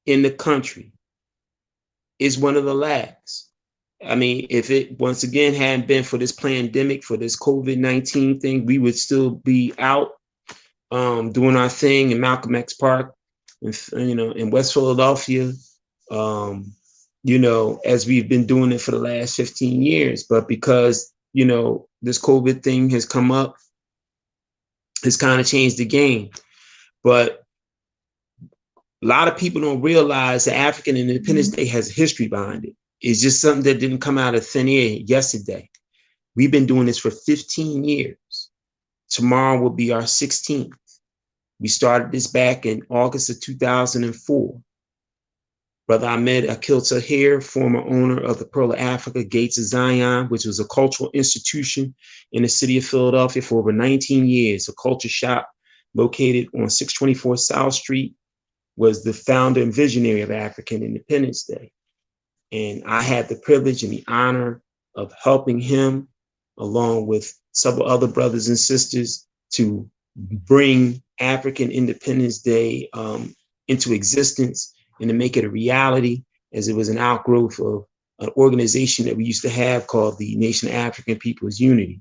in the country. Is one of the last. I mean, if it once again hadn't been for this pandemic, for this COVID-19 thing, we would still be out doing our thing in Malcolm X Park, you know, in West Philadelphia, you know, as we've been doing it for the last 15 years. But because, you know, this COVID thing has come up, it's kind of changed the game. But a lot of people don't realize that African Independence Day has history behind it. It's just something that didn't come out of thin air yesterday. We've been doing this for 15 years. Tomorrow will be our 16th. We started this back in August of 2004. Brother Ahmed Akil Tahir, former owner of the Pearl of Africa, Gates of Zion, which was a cultural institution in the city of Philadelphia for over 19 years, a culture shop located on 624 South Street, was the founder and visionary of Afrikan Independence Day. And I had the privilege and the honor of helping him, along with several other brothers and sisters, to bring Afrikan Independence Day into existence and to make it a reality, as it was an outgrowth of an organization that we used to have called the Nation of African People's Unity.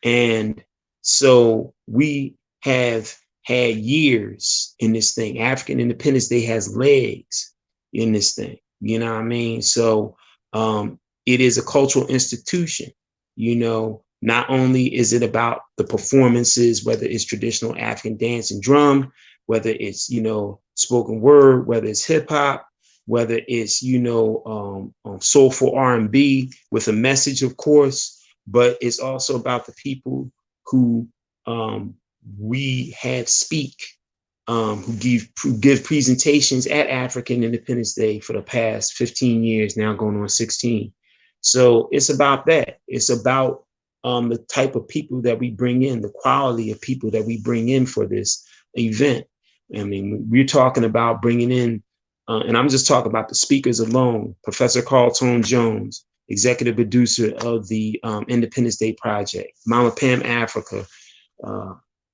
And so we have had years in this thing. Afrikan Independence Day has legs in this thing. You know what I mean? So it is a cultural institution. You know, not only is it about the performances, whether it's traditional African dance and drum, whether it's, you know, spoken word, whether it's hip hop, whether it's, you know, soulful R&B with a message, of course, but it's also about the people who we had speak, who give presentations at Afrikan Independence Day for the past 15 years, now going on 16. So it's about that. It's about the type of people that we bring in, the quality of people that we bring in for this event. I mean, we're talking about bringing in, and I'm just talking about the speakers alone, Professor Carl Tone Jones, executive producer of the Independence Day Project, Mama Pam Africa,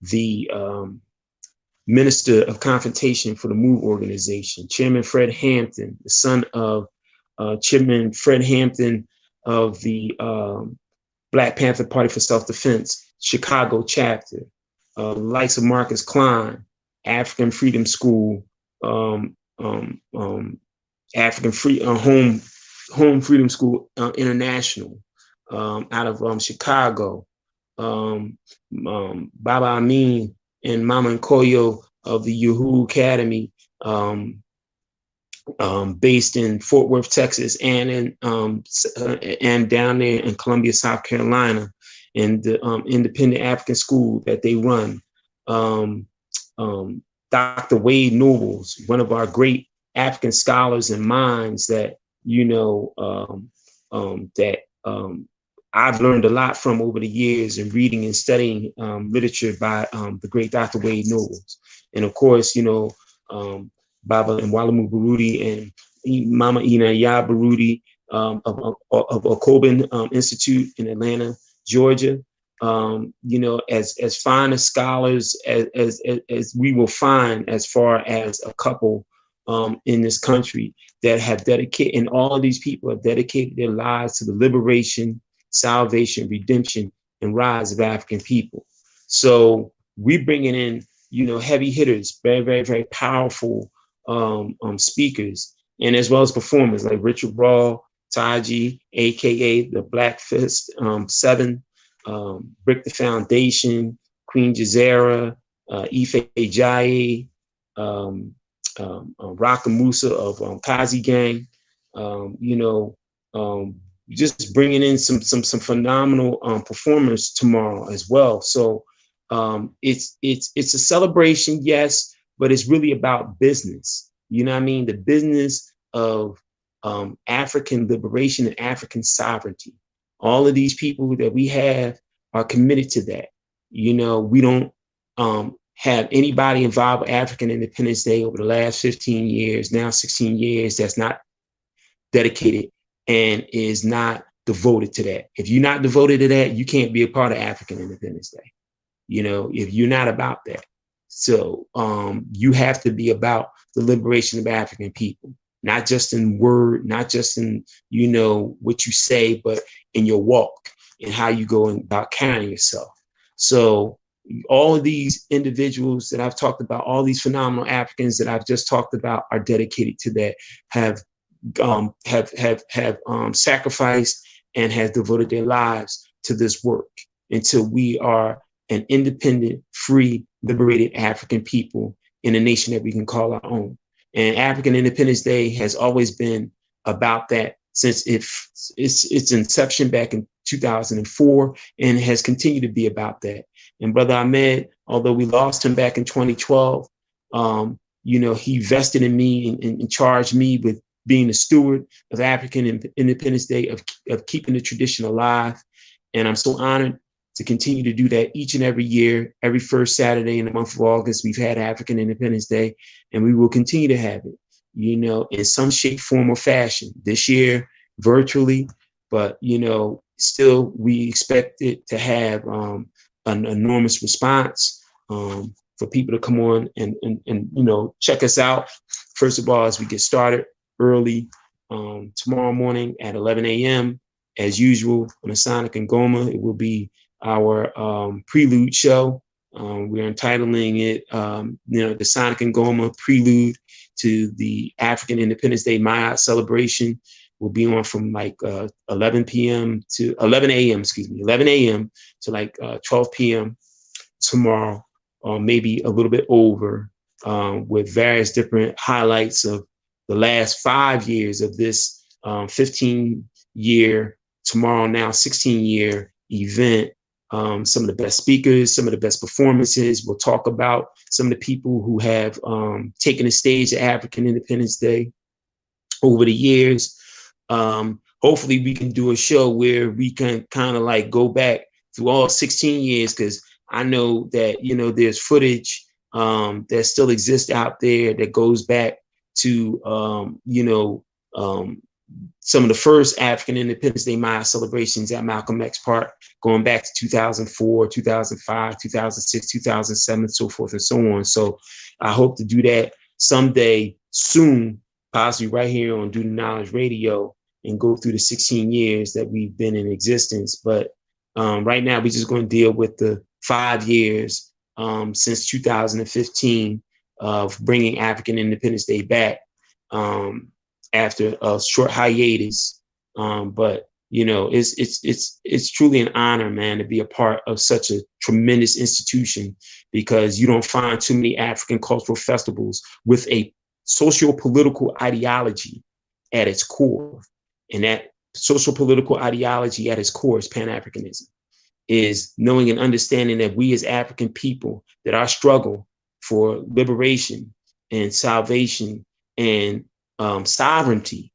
the Minister of Confrontation for the MOVE organization, Chairman Fred Hampton, the son of Chairman Fred Hampton of the Black Panther Party for Self-Defense, Chicago chapter, likes of Marcus Klein, African Freedom School, African Home Freedom School International, out of Chicago, Baba Amin and Mama Nkoyo of the Yahoo Academy, based in Fort Worth, Texas, and down there in Columbia, South Carolina, and the independent African school that they run. Dr. Wade Nobles, one of our great African scholars and minds that, you know, I've learned a lot from over the years in reading and studying literature by the great Dr. Wade Nobles. And of course, you know, Baba and Walamu Baruti and Mama Ina Ya Baruti of Okoban Institute in Atlanta, Georgia. You know, as fine as scholars as we will find, as far as a couple in this country that have dedicated, and all of these people have dedicated their lives to the liberation, salvation, redemption, and rise of African people. So we're bringing in, you know, heavy hitters, very, very, very powerful speakers, and as well as performers like Richard Raw, Taji, aka the Black Fist 7, Brick the Foundation, Queen Jazera, Ife Ajayi, Raka Musa of Kazi Gang, you know, just bringing in some phenomenal performers tomorrow as well. So it's a celebration, yes, but it's really about business. You know what I mean? The business of African liberation and African sovereignty. All of these people that we have are committed to that. You know, we don't have anybody involved with Afrikan Independence Day over the last 15 years, now 16 years, that's not dedicated and is not devoted to that. If you're not devoted to that, you can't be a part of Afrikan Independence Day. You know, if you're not about that. So you have to be about the liberation of African people, not just in word, not just in, you know, what you say, but in your walk and how you go about carrying yourself. So all of these individuals that I've talked about, all these phenomenal Africans that I've just talked about are dedicated to that, have sacrificed and have devoted their lives to this work until we are an independent, free, liberated African people in a nation that we can call our own. And Afrikan Independence Day has always been about that since its inception back in 2004, and has continued to be about that. And Brother Ahmed, although we lost him back in 2012, he vested in me and charged me with being the steward of African Independence Day, of keeping the tradition alive. And I'm so honored to continue to do that each and every year. Every first Saturday in the month of August, we've had African Independence Day, and we will continue to have it, in some shape, form, or fashion. This year, virtually, but, still we expect it to have an enormous response for people to come on and check us out. First of all, as we get started early tomorrow morning at 11 a.m., as usual, on the Sonic Ngoma, it will be our prelude show. We're entitling it, the Sonic Ngoma Prelude to the Afrikan Independence Day Ma'at Celebration. Will be on from like 11 a.m. to 12 p.m. tomorrow, or maybe a little bit over, with various different highlights of the last 5 years of this 15-year, tomorrow now 16-year event. Some of the best speakers, some of the best performances. We'll talk about some of the people who have taken the stage at African Independence Day over the years. Hopefully we can do a show where we can kind of like go back through all 16 years, because I know that, there's footage that still exists out there that goes back to, some of the first African Independence Day Ma'at celebrations at Malcolm X Park, going back to 2004, 2005, 2006, 2007, so forth and so on. So I hope to do that someday soon, possibly right here on Do the Knowledge Radio, and go through the 16 years that we've been in existence. But right now, we're just going to deal with the 5 years since 2015 of bringing African Independence Day back after a short hiatus. But it's truly an honor, man, to be a part of such a tremendous institution, because you don't find too many African cultural festivals with a socio-political ideology at its core. And that social-political ideology at its core is Pan-Africanism, is knowing and understanding that we as African people, that our struggle for liberation and salvation and sovereignty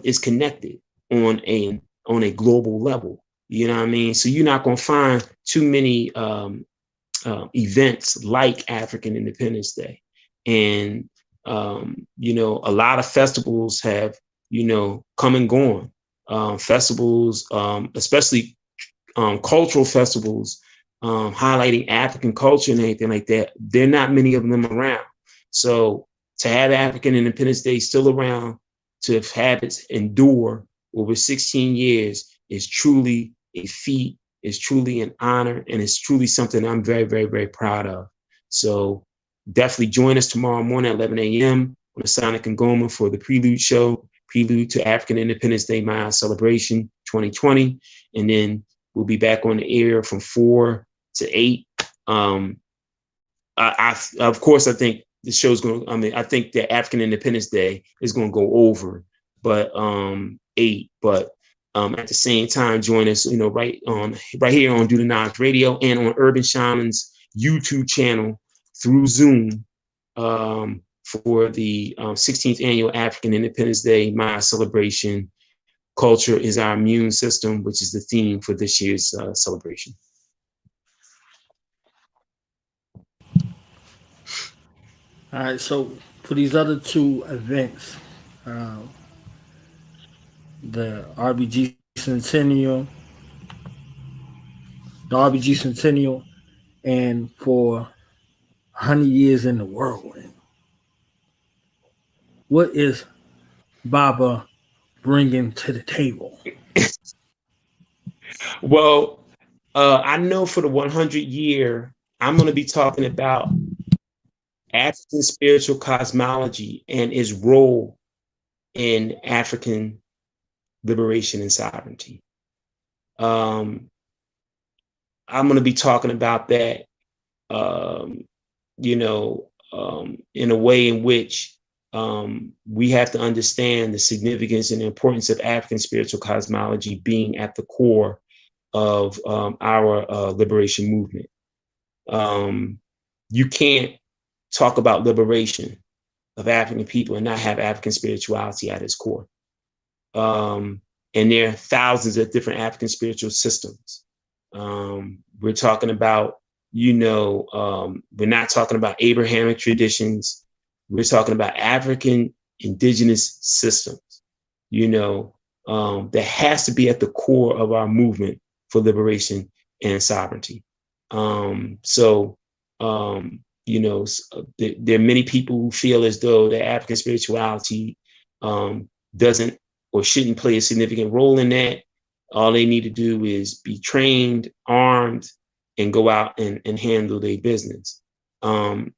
is connected on a global level. You know what I mean? So you're not going to find too many events like African Independence Day. And a lot of festivals have, come and gone. Festivals, especially cultural festivals, highlighting African culture and anything like that, there are not many of them around. So to have African Independence Day still around, to have it endure over 16 years is truly a feat, is truly an honor, and it's truly something I'm very, very, very proud of. So definitely join us tomorrow morning at 11 a.m. on the Sonic Ngoma for the prelude show, prelude to African Independence Day Ma'at Celebration 2020. And then we'll be back on the air from 4 to 8. Of course, I think the show's I think that African Independence Day is going to go over, but 8. But at the same time, join us, right here on Do the Knowledge Radio and on Urban Shaman's YouTube channel through Zoom for the 16th annual African Independence Day Ma'at Celebration. Culture is our immune system, which is the theme for this year's celebration. All right, so for these other two events, the RBG Centennial, and for 100 Years in the Whirlwind, what is Baba bringing to the table? Well, I know for the 100 year, I'm going to be talking about African spiritual cosmology and its role in African liberation and sovereignty. I'm going to be talking about that, in a way in which we have to understand the significance and the importance of African spiritual cosmology being at the core of our liberation movement. You can't talk about liberation of African people and not have African spirituality at its core. And there are thousands of different African spiritual systems. We're talking about, we're not talking about Abrahamic traditions. We're talking about African indigenous systems, that has to be at the core of our movement for liberation and sovereignty. There are many people who feel as though that African spirituality doesn't or shouldn't play a significant role in that. All they need to do is be trained, armed, and go out and handle their business. And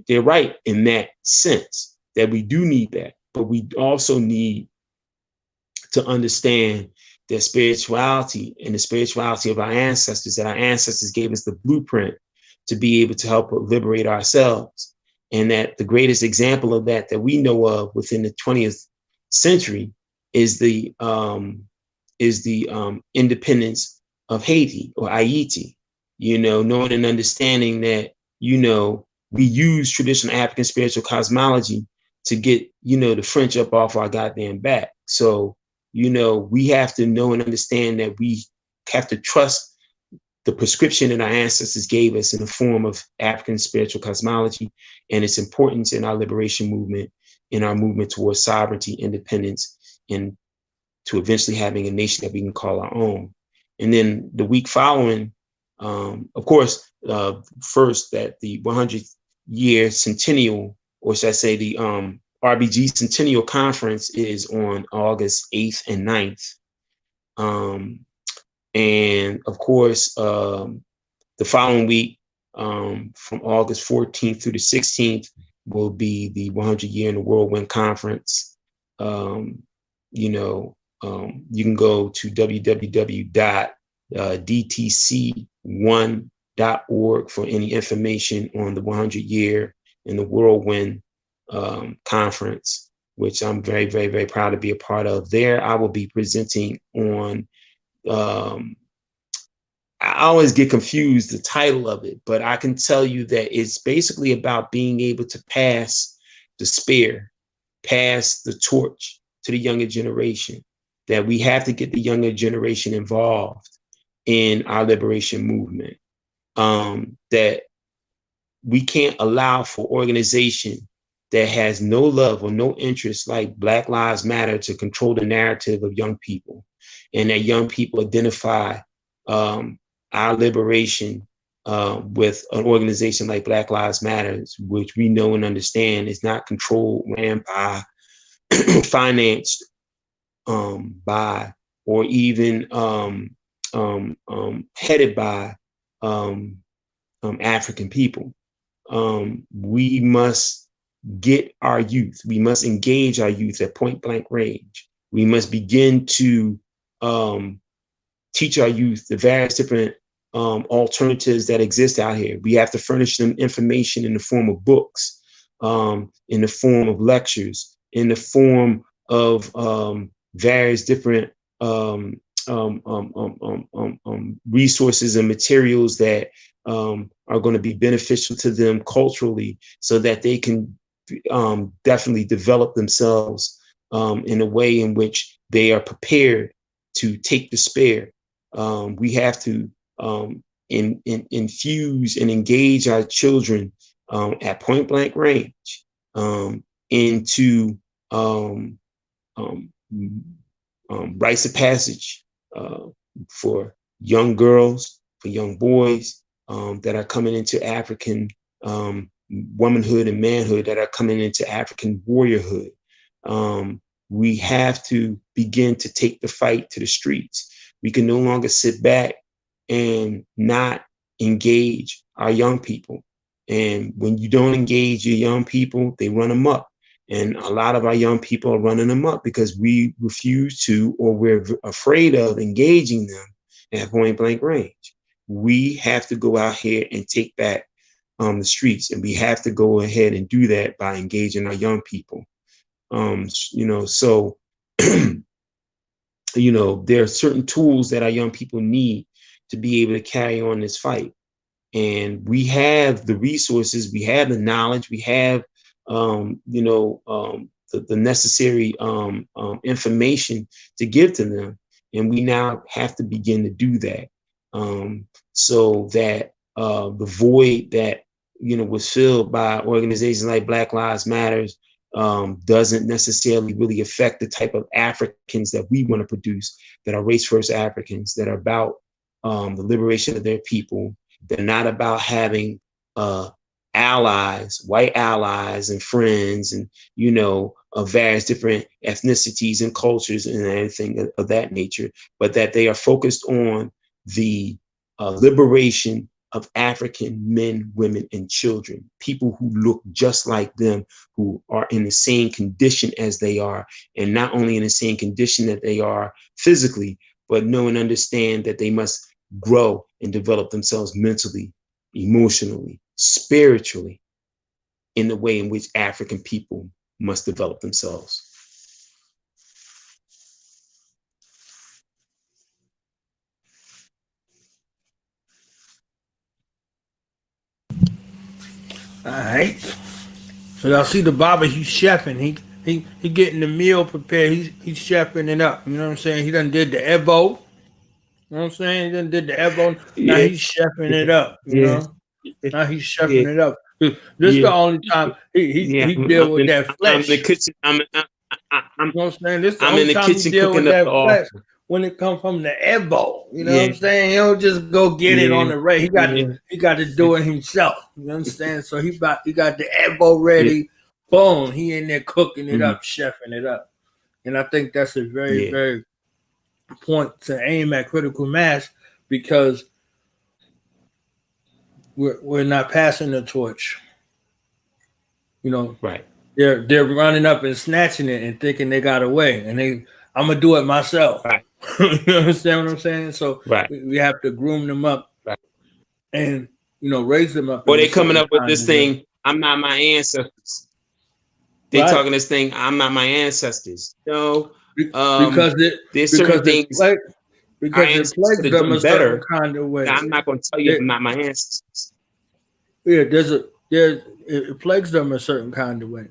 they're right in that sense that we do need that, but we also need to understand that spirituality and the spirituality of our ancestors, that our ancestors gave us the blueprint to be able to help liberate ourselves. And that the greatest example of that we know of within the 20th century is the independence of Haiti or Haiti, knowing and understanding that, we use traditional African spiritual cosmology to get, the French up off our goddamn back. So, we have to know and understand that we have to trust the prescription that our ancestors gave us in the form of African spiritual cosmology and its importance in our liberation movement, in our movement towards sovereignty, independence, and to eventually having a nation that we can call our own. And then the week following, of course, first that the 100-year centennial, or should I say the RBG Centennial Conference is on August 8th and 9th. And of course, the following week, from August 14th through the 16th, will be the 100-year in the Whirlwind Conference. You can go to www.dtc1.org for any information on the 100-year in the Whirlwind Conference, which I'm very, very, very proud to be a part of. There, I will be presenting on, I always get confused the title of it, but I can tell you that it's basically about being able to pass the spear, pass the torch to the younger generation, that we have to get the younger generation involved in our liberation movement, that we can't allow for organization that has no love or no interest like Black Lives Matter to control the narrative of young people, and that young people identify our liberation with an organization like Black Lives Matter, which we know and understand is not controlled, ran by, financed by, or even headed by African people. We must get our youth. We must engage our youth at point blank range. We must begin to teach our youth the various different alternatives that exist out here. We have to furnish them information in the form of books, in the form of lectures, in the form of various different resources and materials that are going to be beneficial to them culturally, so that they can definitely develop themselves in a way in which they are prepared to take the spear. We have to infuse and engage our children at point blank range into rites of passage for young girls, for young boys that are coming into African womanhood and manhood, that are coming into African warriorhood. We have to begin to take the fight to the streets. We can no longer sit back and not engage our young people. And when you don't engage your young people, they run amok. And a lot of our young people are running amok because we refuse to, or we're afraid of engaging them at point blank range. We have to go out here and take back the streets, and we have to go ahead and do that by engaging our young people. So there are certain tools that our young people need to be able to carry on this fight. And we have the resources, we have the knowledge, we have, the necessary information to give to them. And we now have to begin to do that, so that the void that, was filled by organizations like Black Lives Matters doesn't necessarily really affect the type of Africans that we want to produce, that are race first Africans, that are about the liberation of their people. They're not about having allies, white allies and friends, and, of various different ethnicities and cultures and everything of that nature, but that they are focused on the liberation of African men, women, and children, people who look just like them, who are in the same condition as they are, and not only in the same condition that they are physically, but know and understand that they must grow and develop themselves mentally, emotionally, spiritually, in the way in which African people must develop themselves. All right. So y'all see the barber, he's chefing. He getting the meal prepared. He's chefing it up. You know what I'm saying? He done did the Evo. You know what I'm saying? He done did the Evo. Now he's chefing it up. You know? Now he's chefing it up. This is the only time he deal with that flesh. I'm in the kitchen. You know what I'm saying? This is the only time he deal with that flesh when it comes from the Evo. You know what I'm saying? He don't just go get it on the race. He got to do it himself. You understand? So he got the Evo ready. Boom. He in there cooking it up, chefing it up. And I think that's a very, very point to aim at critical mass, because we're not passing the torch. Right. They're running up and snatching it and thinking they got away, and I'm gonna do it myself. Right. You understand what I'm saying? So we have to groom them up, and raise them up. Or they coming up with this thing, I'm not my ancestors. They talking this thing, I'm not my ancestors. Because there's certain things because it plagues them a certain kind of way. I'm not going to tell you I'm not my ancestors. Yeah, it plagues them a certain kind of way.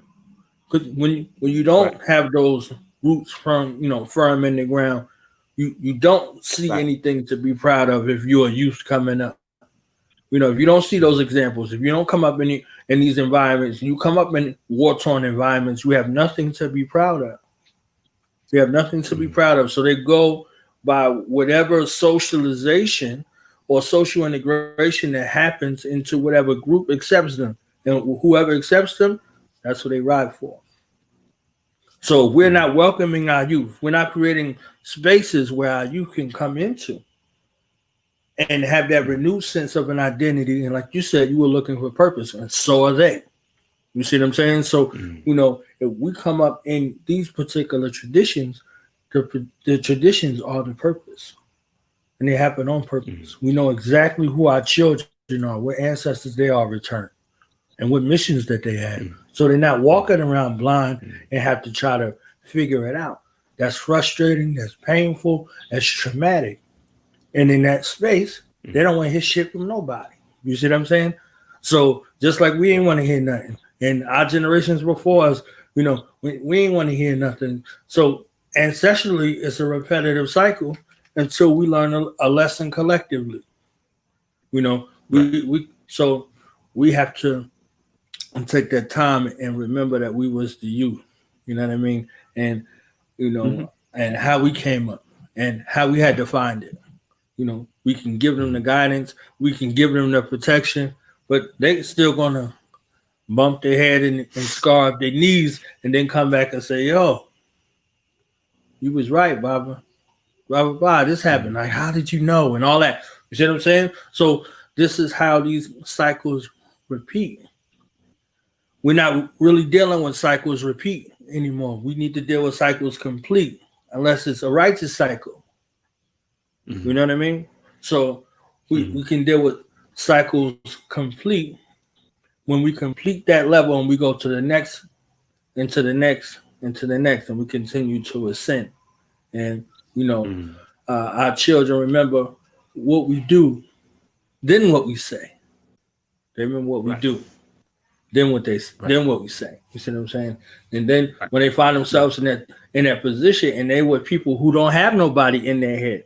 Because when you don't have those roots firm in the ground, you don't see anything to be proud of if you're a youth coming up. If you don't see those examples, if you don't come up in these environments, you come up in war-torn environments, you have nothing to be proud of. You have nothing to be proud of. So they go by whatever socialization or social integration that happens into whatever group accepts them. And whoever accepts them, that's what they ride for. So we're not welcoming our youth. We're not creating spaces where our youth can come into and have that renewed sense of an identity. And like you said, you were looking for purpose, and so are they. You see what I'm saying? So, if we come up in these particular traditions, the traditions are the purpose. And they happen on purpose. We know exactly who our children are, what ancestors they are returned, and what missions that they have. So they're not walking around blind and have to try to figure it out. That's frustrating, that's painful, that's traumatic. And in that space, they don't want to hear shit from nobody. You see what I'm saying? So just like we ain't want to hear nothing. And our generations before us, we ain't want to hear nothing. So ancestrally, it's a repetitive cycle until we learn a lesson collectively. So we have to take that time and remember that we was the youth. You know what I mean? And and how we came up and how we had to find it. We can give them the guidance, we can give them the protection, but they still gonna bump their head and scar up their knees and then come back and say, yo, you was right, Baba. Blah, this happened. Like, how did you know? And all that. You see what I'm saying? So this is how these cycles repeat. We're not really dealing with cycles repeat anymore. We need to deal with cycles complete, unless it's a righteous cycle. You know what I mean? So we can deal with cycles complete when we complete that level and we go to the next, into the next, into the next, and we continue to ascend. And, you know, our children remember what we do, then what we say. They remember what we do, then what they, then what we say. You see what I'm saying? And then when they find themselves in that position, and they were people who don't have nobody in their head,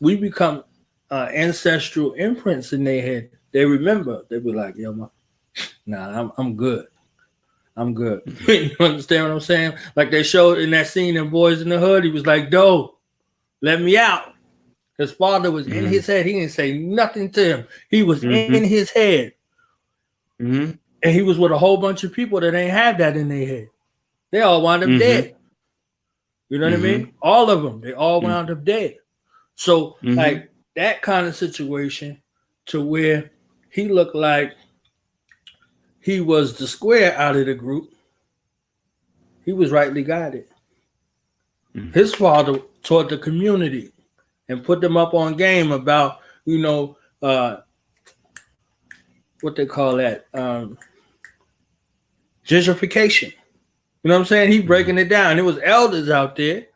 we become ancestral imprints in their head. They remember. They be like, yo, I'm good. I'm good. You understand what I'm saying? Like they showed in that scene in Boys in the Hood, he was like, "Doe, let me out." His father was in his head. He didn't say nothing to him. He was in his head. And he was with a whole bunch of people that ain't have that in their head. They all wound up dead. You know what I mean? All of them. They all wound up dead. So like that kind of situation to where he looked like he was the square out of the group. He was rightly guided. His father taught the community and put them up on game about, you know, what they call that, gentrification. You know what I'm saying? He breaking it down. There was elders out there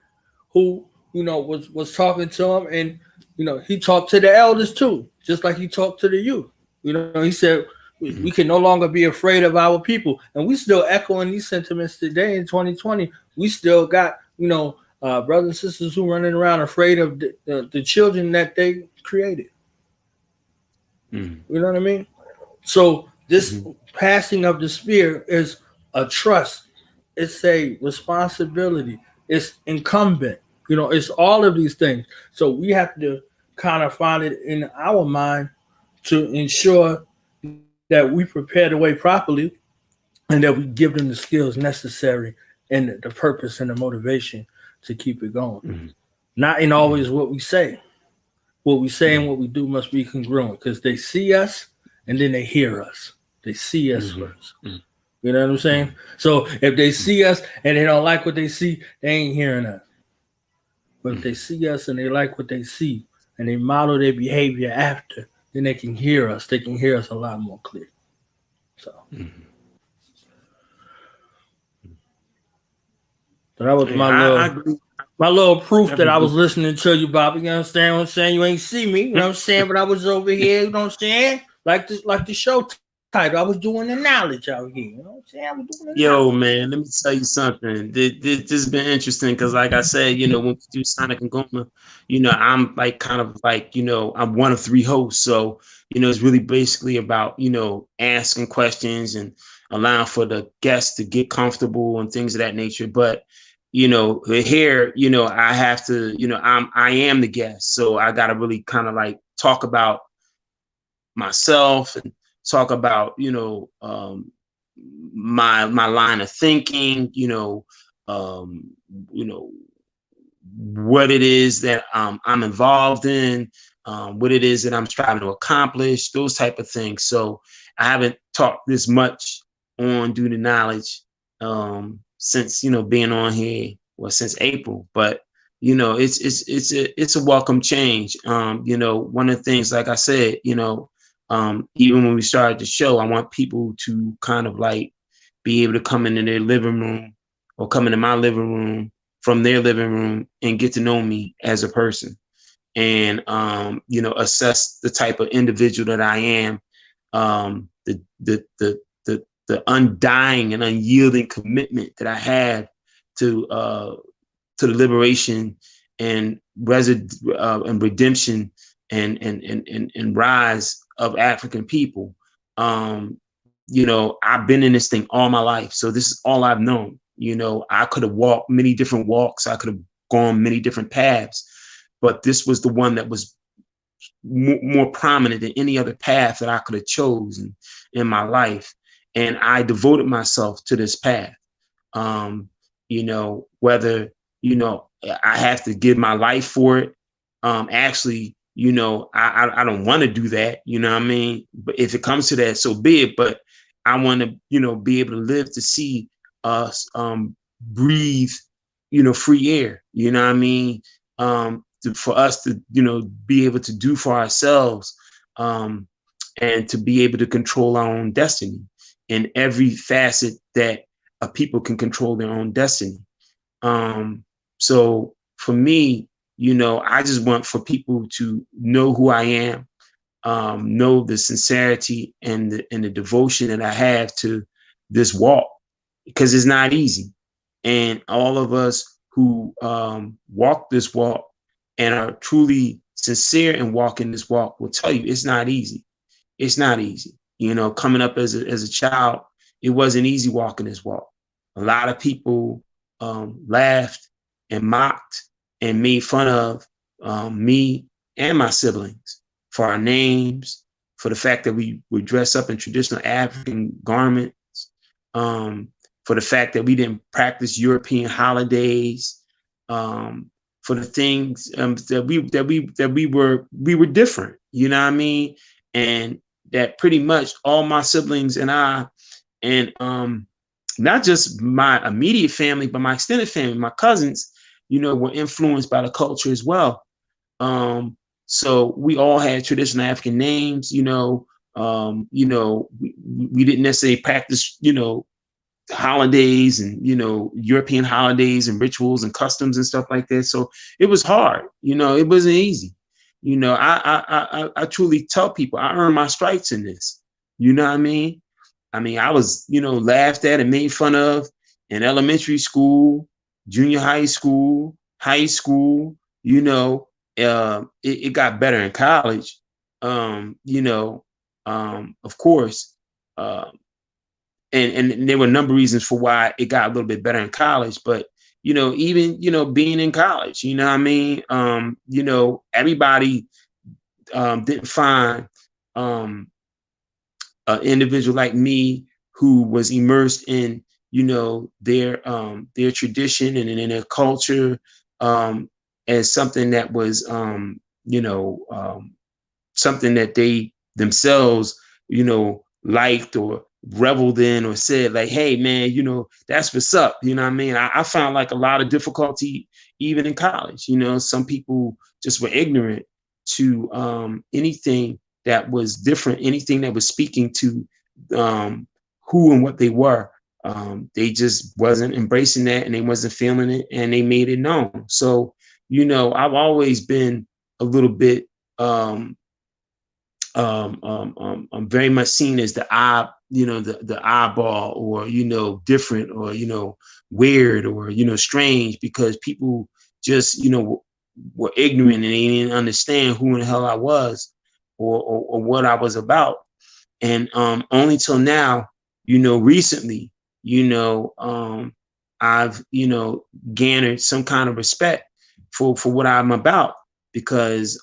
who, you know, was talking to him, and you know, he talked to the elders too, just like he talked to the youth. You know, he said we can no longer be afraid of our people, and we still echoing these sentiments today in 2020. We still got, you know, brothers and sisters who running around afraid of the children that they created. You know what I mean? So this passing of the spear is a trust. It's a responsibility. It's incumbent. You know, it's all of these things. So we have to kind of find it in our mind to ensure that we prepare the way properly and that we give them the skills necessary and the purpose and the motivation to keep it going. Not in always what we say. What we say and what we do must be congruent, because they see us and then they hear us. They see us first. You know what I'm saying? So if they see us and they don't like what they see, they ain't hearing us. But if they see us and they like what they see and they model their behavior after, then they can hear us. They can hear us a lot more clear. So, so that was my little proof that I was listening to you, Bobby. You understand what I'm saying? You ain't see me, you know what I'm saying? But I was over here, you know what I'm saying? Like the show title. I was doing the knowledge out here. You know what I'm saying? I was doing the knowledge. Man, let me tell you something. This has been interesting because, like I said, you know, when we do Sonic Ngoma, you know, I'm like kind of like, you know, I'm one of 3 hosts. So, you know, it's really basically about, you know, asking questions and allowing for the guests to get comfortable and things of that nature. But you know, here, you know, I have to, you know, I am the guest. So I got to really kind of like talk about myself and talk about, you know, my line of thinking, you know, what it is that I'm involved in, what it is that I'm striving to accomplish, those type of things. So I haven't talked this much on Do the Knowledge since, you know, being on here, well, since April, but you know, it's a welcome change. You know, one of the things, like I said, you know, even when we started the show, I want people to kind of like be able to come into their living room or come into my living room from their living room and get to know me as a person and, you know, assess the type of individual that I am, the undying and unyielding commitment that I have to the liberation and redemption and rise of African people. You know, I've been in this thing all my life, so this is all I've known. You know, I could have walked many different walks, I could have gone many different paths, but this was the one that was more prominent than any other path that I could have chosen in my life. And I devoted myself to this path. You know, whether, you know, I have to give my life for it. Actually, you know, I don't want to do that. You know what I mean? But if it comes to that, so be it. But I want to, you know, be able to live to see us breathe, you know, free air. You know what I mean? For us to, you know, be able to do for ourselves and to be able to control our own destiny in every facet that a people can control their own destiny. So for me, I just want for people to know who I am, know the sincerity and the devotion that I have to this walk, because it's not easy. And all of us who walk this walk and are truly sincere in walking this walk will tell you it's not easy. It's not easy. Coming up as a child, it wasn't easy walking this walk. A lot of people laughed and mocked and made fun of me and my siblings for our names, for the fact that we would dress up in traditional African garments, for the fact that we didn't practice European holidays, for the things that we were different. You know what I mean? And that pretty much all my siblings and I, and not just my immediate family, but my extended family, my cousins, were influenced by the culture as well. So we all had traditional African names. We didn't necessarily practice, holidays and European holidays and rituals and customs and stuff like that. So it was hard. It wasn't easy. I truly tell people I earned my stripes in this. You know what I mean? I was, laughed at and made fun of in elementary school, junior high school, high school. It got better in college. Of course. And there were a number of reasons for why it got a little bit better in college, but even being in college, everybody didn't find an individual like me who was immersed in their tradition and in their culture as something that was something that they themselves liked or reveled in or said like, hey man, that's what's up. I found like a lot of difficulty even in college. Some people just were ignorant to anything that was different, anything that was speaking to who and what they were. They just wasn't embracing that, and they wasn't feeling it, and they made it known. So I've always been a little bit I'm very much seen as the the eyeball, or different, or weird, or strange, because people just were ignorant and they didn't understand who in the hell I was or what I was about. And only till now, recently, I've garnered some kind of respect for what I'm about, because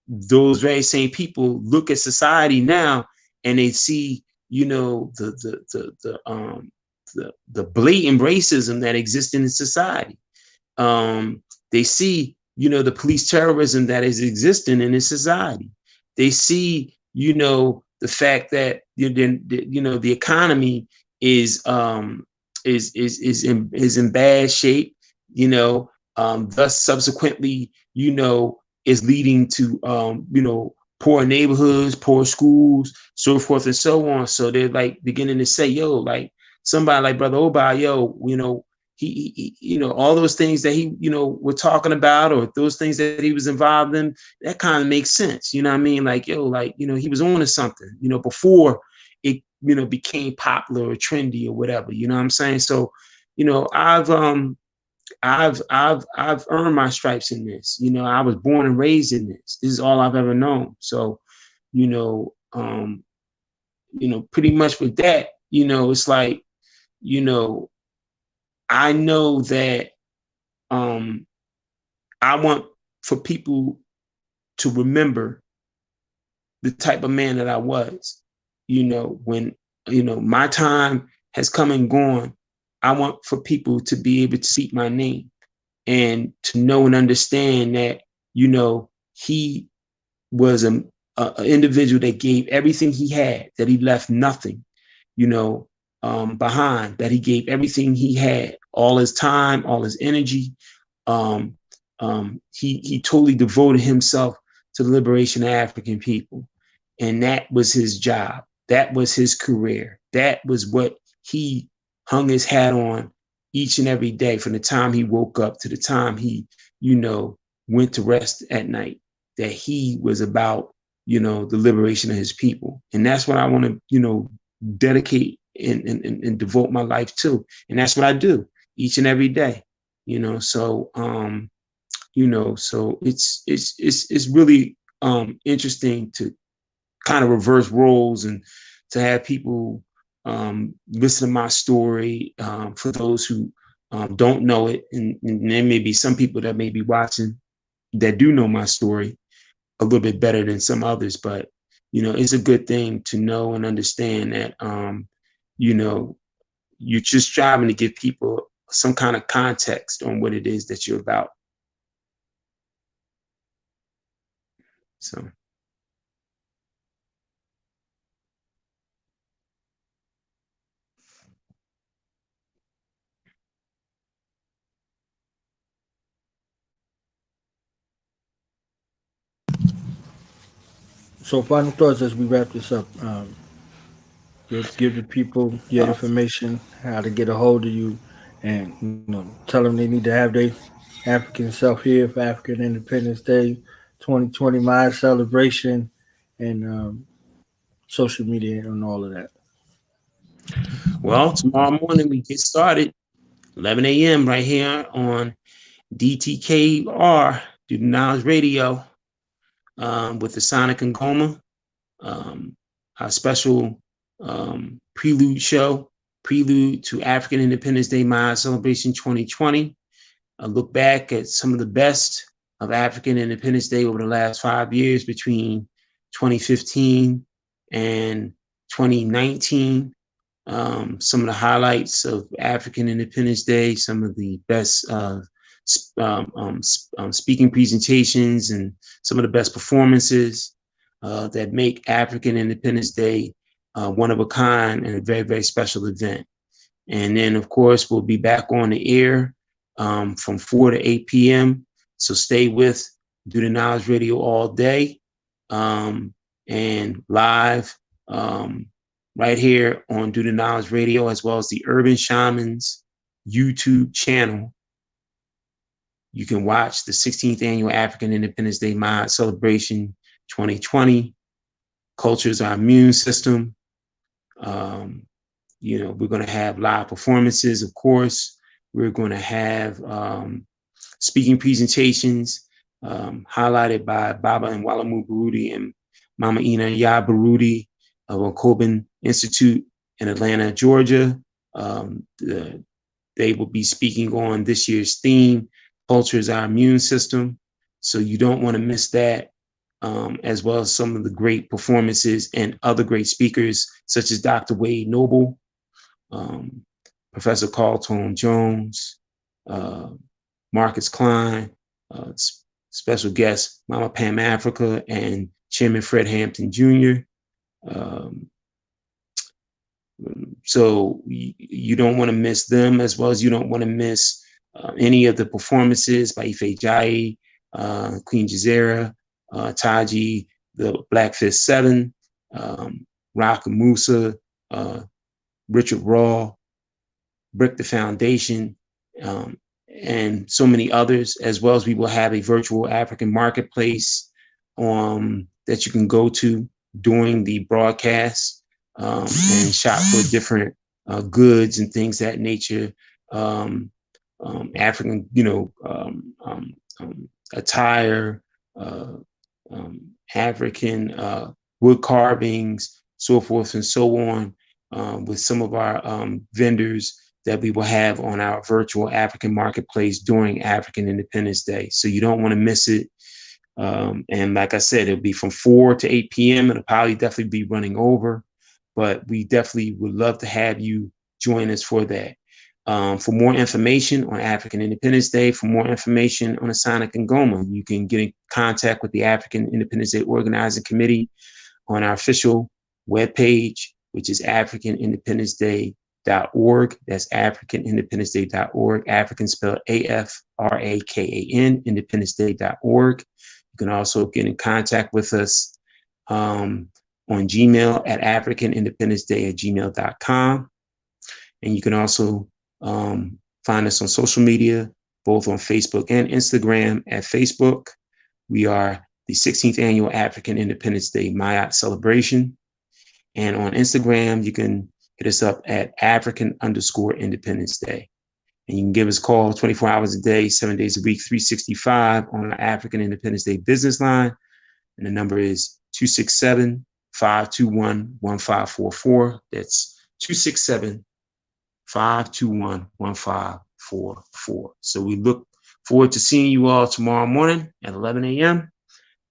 those very same people look at society now and they see, the blatant racism that exists in society. They see, the police terrorism that is existing in this society. They see, the fact that the economy is in bad shape. Thus subsequently, is leading to poor neighborhoods, poor schools, so forth and so on. So they're like beginning to say, yo, like somebody like Brother Oba, yo, he all those things that he, we're talking about, or those things that he was involved in, that kind of makes sense. You know what I mean? Like, yo, like, he was on to something, before it, became popular or trendy or whatever, you know what I'm saying? So, I've earned my stripes in this. I was born and raised in this. This is all I've ever known. So, pretty much with that, it's like, I know that I want for people to remember the type of man that I was, when, my time has come and gone. I want for people to be able to speak my name and to know and understand that, he was an individual that gave everything he had, that he left nothing, behind, that he gave everything he had, all his time, all his energy. He totally devoted himself to the liberation of African people. And that was his job. That was his career. That was what he hung his hat on each and every day, from the time he woke up to the time he, went to rest at night, that he was about, the liberation of his people. And that's what I want to, dedicate and devote my life to. And that's what I do each and every day, so, so it's really interesting to kind of reverse roles and to have people listen to my story, for those who don't know it. And there may be some people that may be watching that do know my story a little bit better than some others, but it's a good thing to know and understand that you're just striving to give people some kind of context on what it is that you're about. So. So final thoughts as we wrap this up. Give the people your information, how to get a hold of you, and tell them they need to have their African self here for African Independence Day 2020 Ma'at Celebration, and social media and all of that. Well, tomorrow morning we get started, 11 a.m. right here on DTKR, Do the Knowledge Radio, with the Sonic Ngoma, our special prelude show, prelude to African Independence Day Ma'at Celebration 2020. I look back at some of the best of African Independence Day over the last 5 years, between 2015 and 2019. Some of the highlights of African Independence Day, some of the best speaking presentations, and some of the best performances that make African Independence Day one of a kind and a very, very special event. And then, of course, we'll be back on the air from 4 to 8 p.m. So stay with Do the Knowledge Radio all day, and live right here on Do the Knowledge Radio, as well as the Urban Shamans YouTube channel. You can watch the 16th Annual African Independence Day Ma'at Celebration 2020. Culture is our immune system. We're going to have live performances, of course. We're going to have speaking presentations highlighted by Baba and Walamu Baruti and Mama Ina Ya Baruti of Okoban Institute in Atlanta, Georgia. They will be speaking on this year's theme, Culture is Our Immune System. So you don't want to miss that, as well as some of the great performances and other great speakers, such as Dr. Wade Noble, Professor Carlton Jones, Marcus Klein, special guest Mama Pam Africa, and Chairman Fred Hampton Jr. So you don't want to miss them, as well as you don't want to miss any of the performances by Ife Jai, Queen Jazera, Taji, the Black Fist Seven, Rock Musa, Richard Raw, Brick the Foundation, and so many others, as well as we will have a virtual African marketplace that you can go to during the broadcast and shop for different goods and things that nature. African, attire, African wood carvings, so forth and so on, with some of our vendors that we will have on our virtual African marketplace during African Independence Day. So you don't want to miss it. And like I said, it'll be from 4 to 8 p.m. It'll probably definitely be running over, but we definitely would love to have you join us for that. For more information on African Independence Day, for more information on the Sonic Ngoma, you can get in contact with the African Independence Day Organizing Committee on our official webpage, which is AfricanIndependenceDay.org. That's AfricanIndependenceDay.org. African spelled AFRAKAN, IndependenceDay.org. You can also get in contact with us on Gmail at africanindependenceday@gmail.com. And you can also find us on social media, both on Facebook and Instagram. At Facebook, we are the 16th Annual Afrikan Independence Day Ma'at Celebration. And on Instagram, you can hit us up at African_Independence Day. And you can give us a call 24 hours a day, 7 days a week, 365 on our Afrikan Independence Day business line. And the number is 267-521-1544. That's 267-521-1544. So we look forward to seeing you all tomorrow morning at 11 a.m.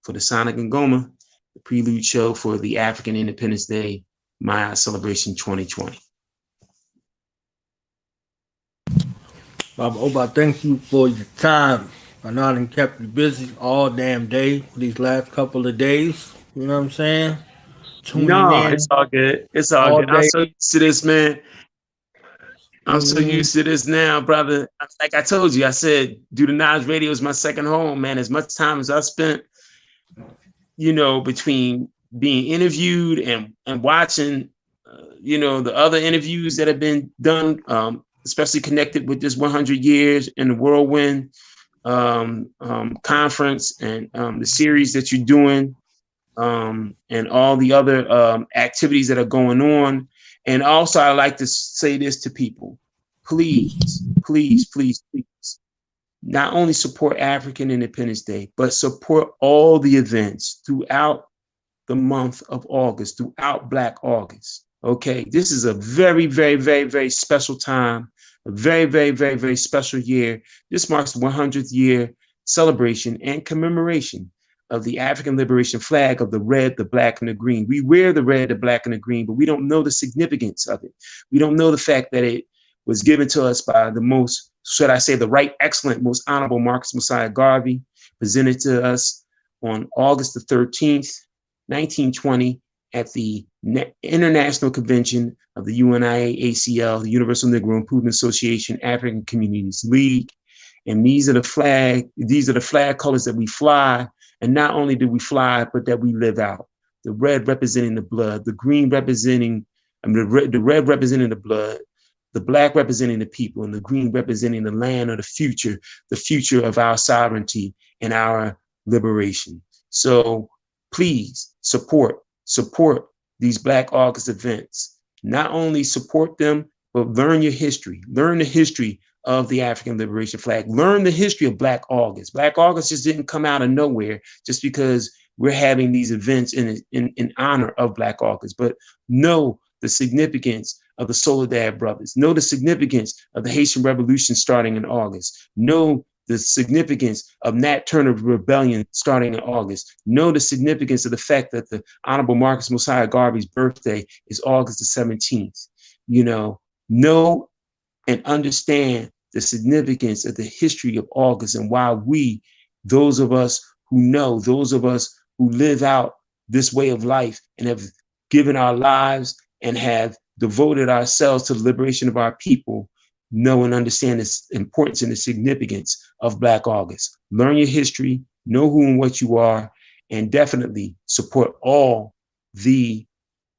for the Sonic Ngoma, the prelude show for the Afrikan Independence Day Ma'at Celebration 2020. Baba Oba, thank you for your time. I know I done kept you busy all damn day for these last couple of days. You know what I'm saying? Tuning No, in it's all good. It's all all good. I'm day. so used to this, man. I'm so used to this now, brother. Like I told you, I said, Do the Knowledge Radio is my second home, man. As much time as I spent, between being interviewed and watching, the other interviews that have been done, especially connected with this 100 years in the Whirlwind conference and the series that you're doing, and all the other activities that are going on. And also, I like to say this to people: please, please, please, please, not only support Afrikan Independence Day, but support all the events throughout the month of August, throughout Black August. Okay, this is a very, very, very, very special time, a very, very, very, very special year. This marks the 100th year celebration and commemoration of the African liberation flag of the red, the black, and the green. We wear the red, the black, and the green, but we don't know the significance of it. We don't know the fact that it was given to us by the most, should I say, the right, excellent, most honorable Marcus Mosiah Garvey, presented to us on August the 13th, 1920, at the International Convention of the UNIA-ACL, the Universal Negro Improvement Association, African Communities League. And these are the flag colors that we fly. And not only do we fly, but that we live out. The red representing the blood, the green representing, the red representing the blood, the black representing the people, and the green representing the land of the future of our sovereignty and our liberation. So please support these Black August events. Not only support them, but learn your history. Learn the history of the African liberation flag. Learn the history of Black August. Black August just didn't come out of nowhere just because we're having these events in honor of Black August, but know the significance of the Soledad brothers. Know the significance of the Haitian Revolution starting in August. Know the significance of Nat Turner's rebellion starting in August. Know the significance of the fact that the Honorable Marcus Mosiah Garvey's birthday is August the 17th. Know and understand the significance of the history of August and why we, those of us who know, those of us who live out this way of life and have given our lives and have devoted ourselves to the liberation of our people, know and understand the importance and the significance of Black August. Learn your history, know who and what you are, and definitely support all the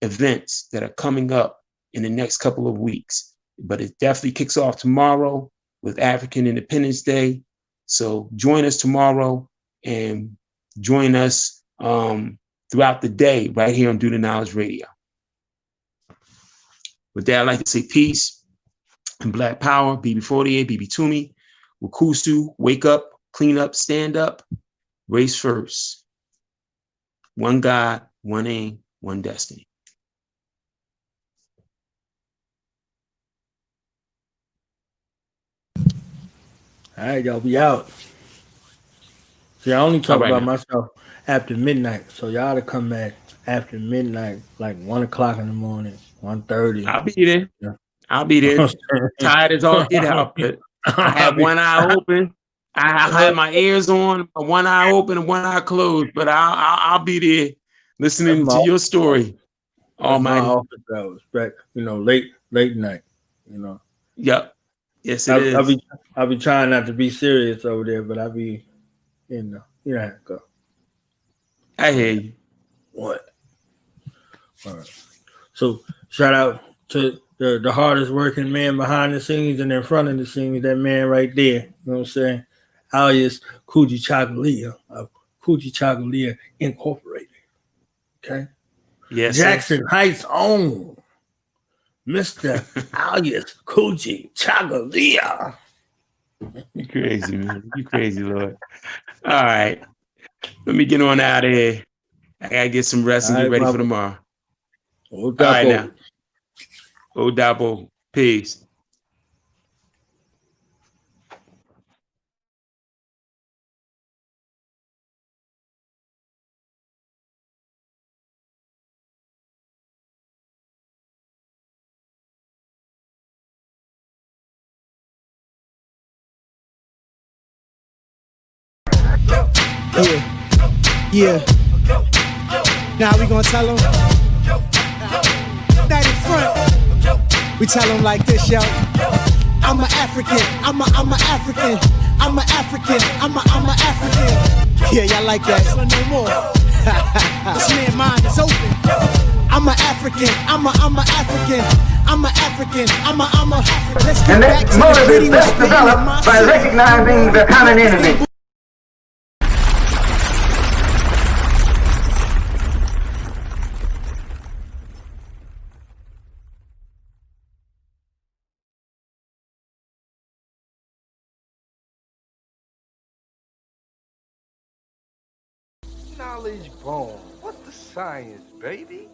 events that are coming up in the next couple of weeks. But it definitely kicks off tomorrow with Afrikan Independence Day. So join us tomorrow and join us throughout the day right here on Do the Knowledge Radio. With that, I'd like to say peace and Black Power, BB48, BB Toomey, Wukusu, wake up, clean up, stand up, race first. One God, one aim, one destiny. All right, y'all, be out. See, I only talk All right about now. myself after midnight, so y'all to come back after midnight, like 1 o'clock in the morning, 1:30. I'll be there. Yeah. I'll be there. Tired as all get out, but I have one eye open. I have my ears on, one eye open and one eye closed, but I'll be there listening to your story. Almighty. My office hours, back, late night, Yep. Yes, it is. I'll be trying not to be serious over there, but I'll be, you know how to go. I hear you. What? All right. So shout out to the hardest working man behind the scenes and in front of the scenes, that man right there. You know what I'm saying? Alias Coogee Chocolate of Coogee Chocolate Incorporated. Okay. Yes, Jackson sir. Heights own Mr. alias Coogee Chocolate. You crazy, man. You crazy, Lord. All right. Let me get on out of here. I gotta get some rest and get ready for tomorrow. All right now. Odapo. Peace. Yeah. Now we gonna tell them. Night in front. We tell them like this, yo. I'm an African. I'm a African. I'm an African. I'm a African. Yeah, y'all like that? So no more. This man's mind is open. I'm an African. I'm a African. I'm an African. I'm a. Let's get back to the gritty best developed by recognizing the common enemy. Knowledge bomb. What's the science, baby?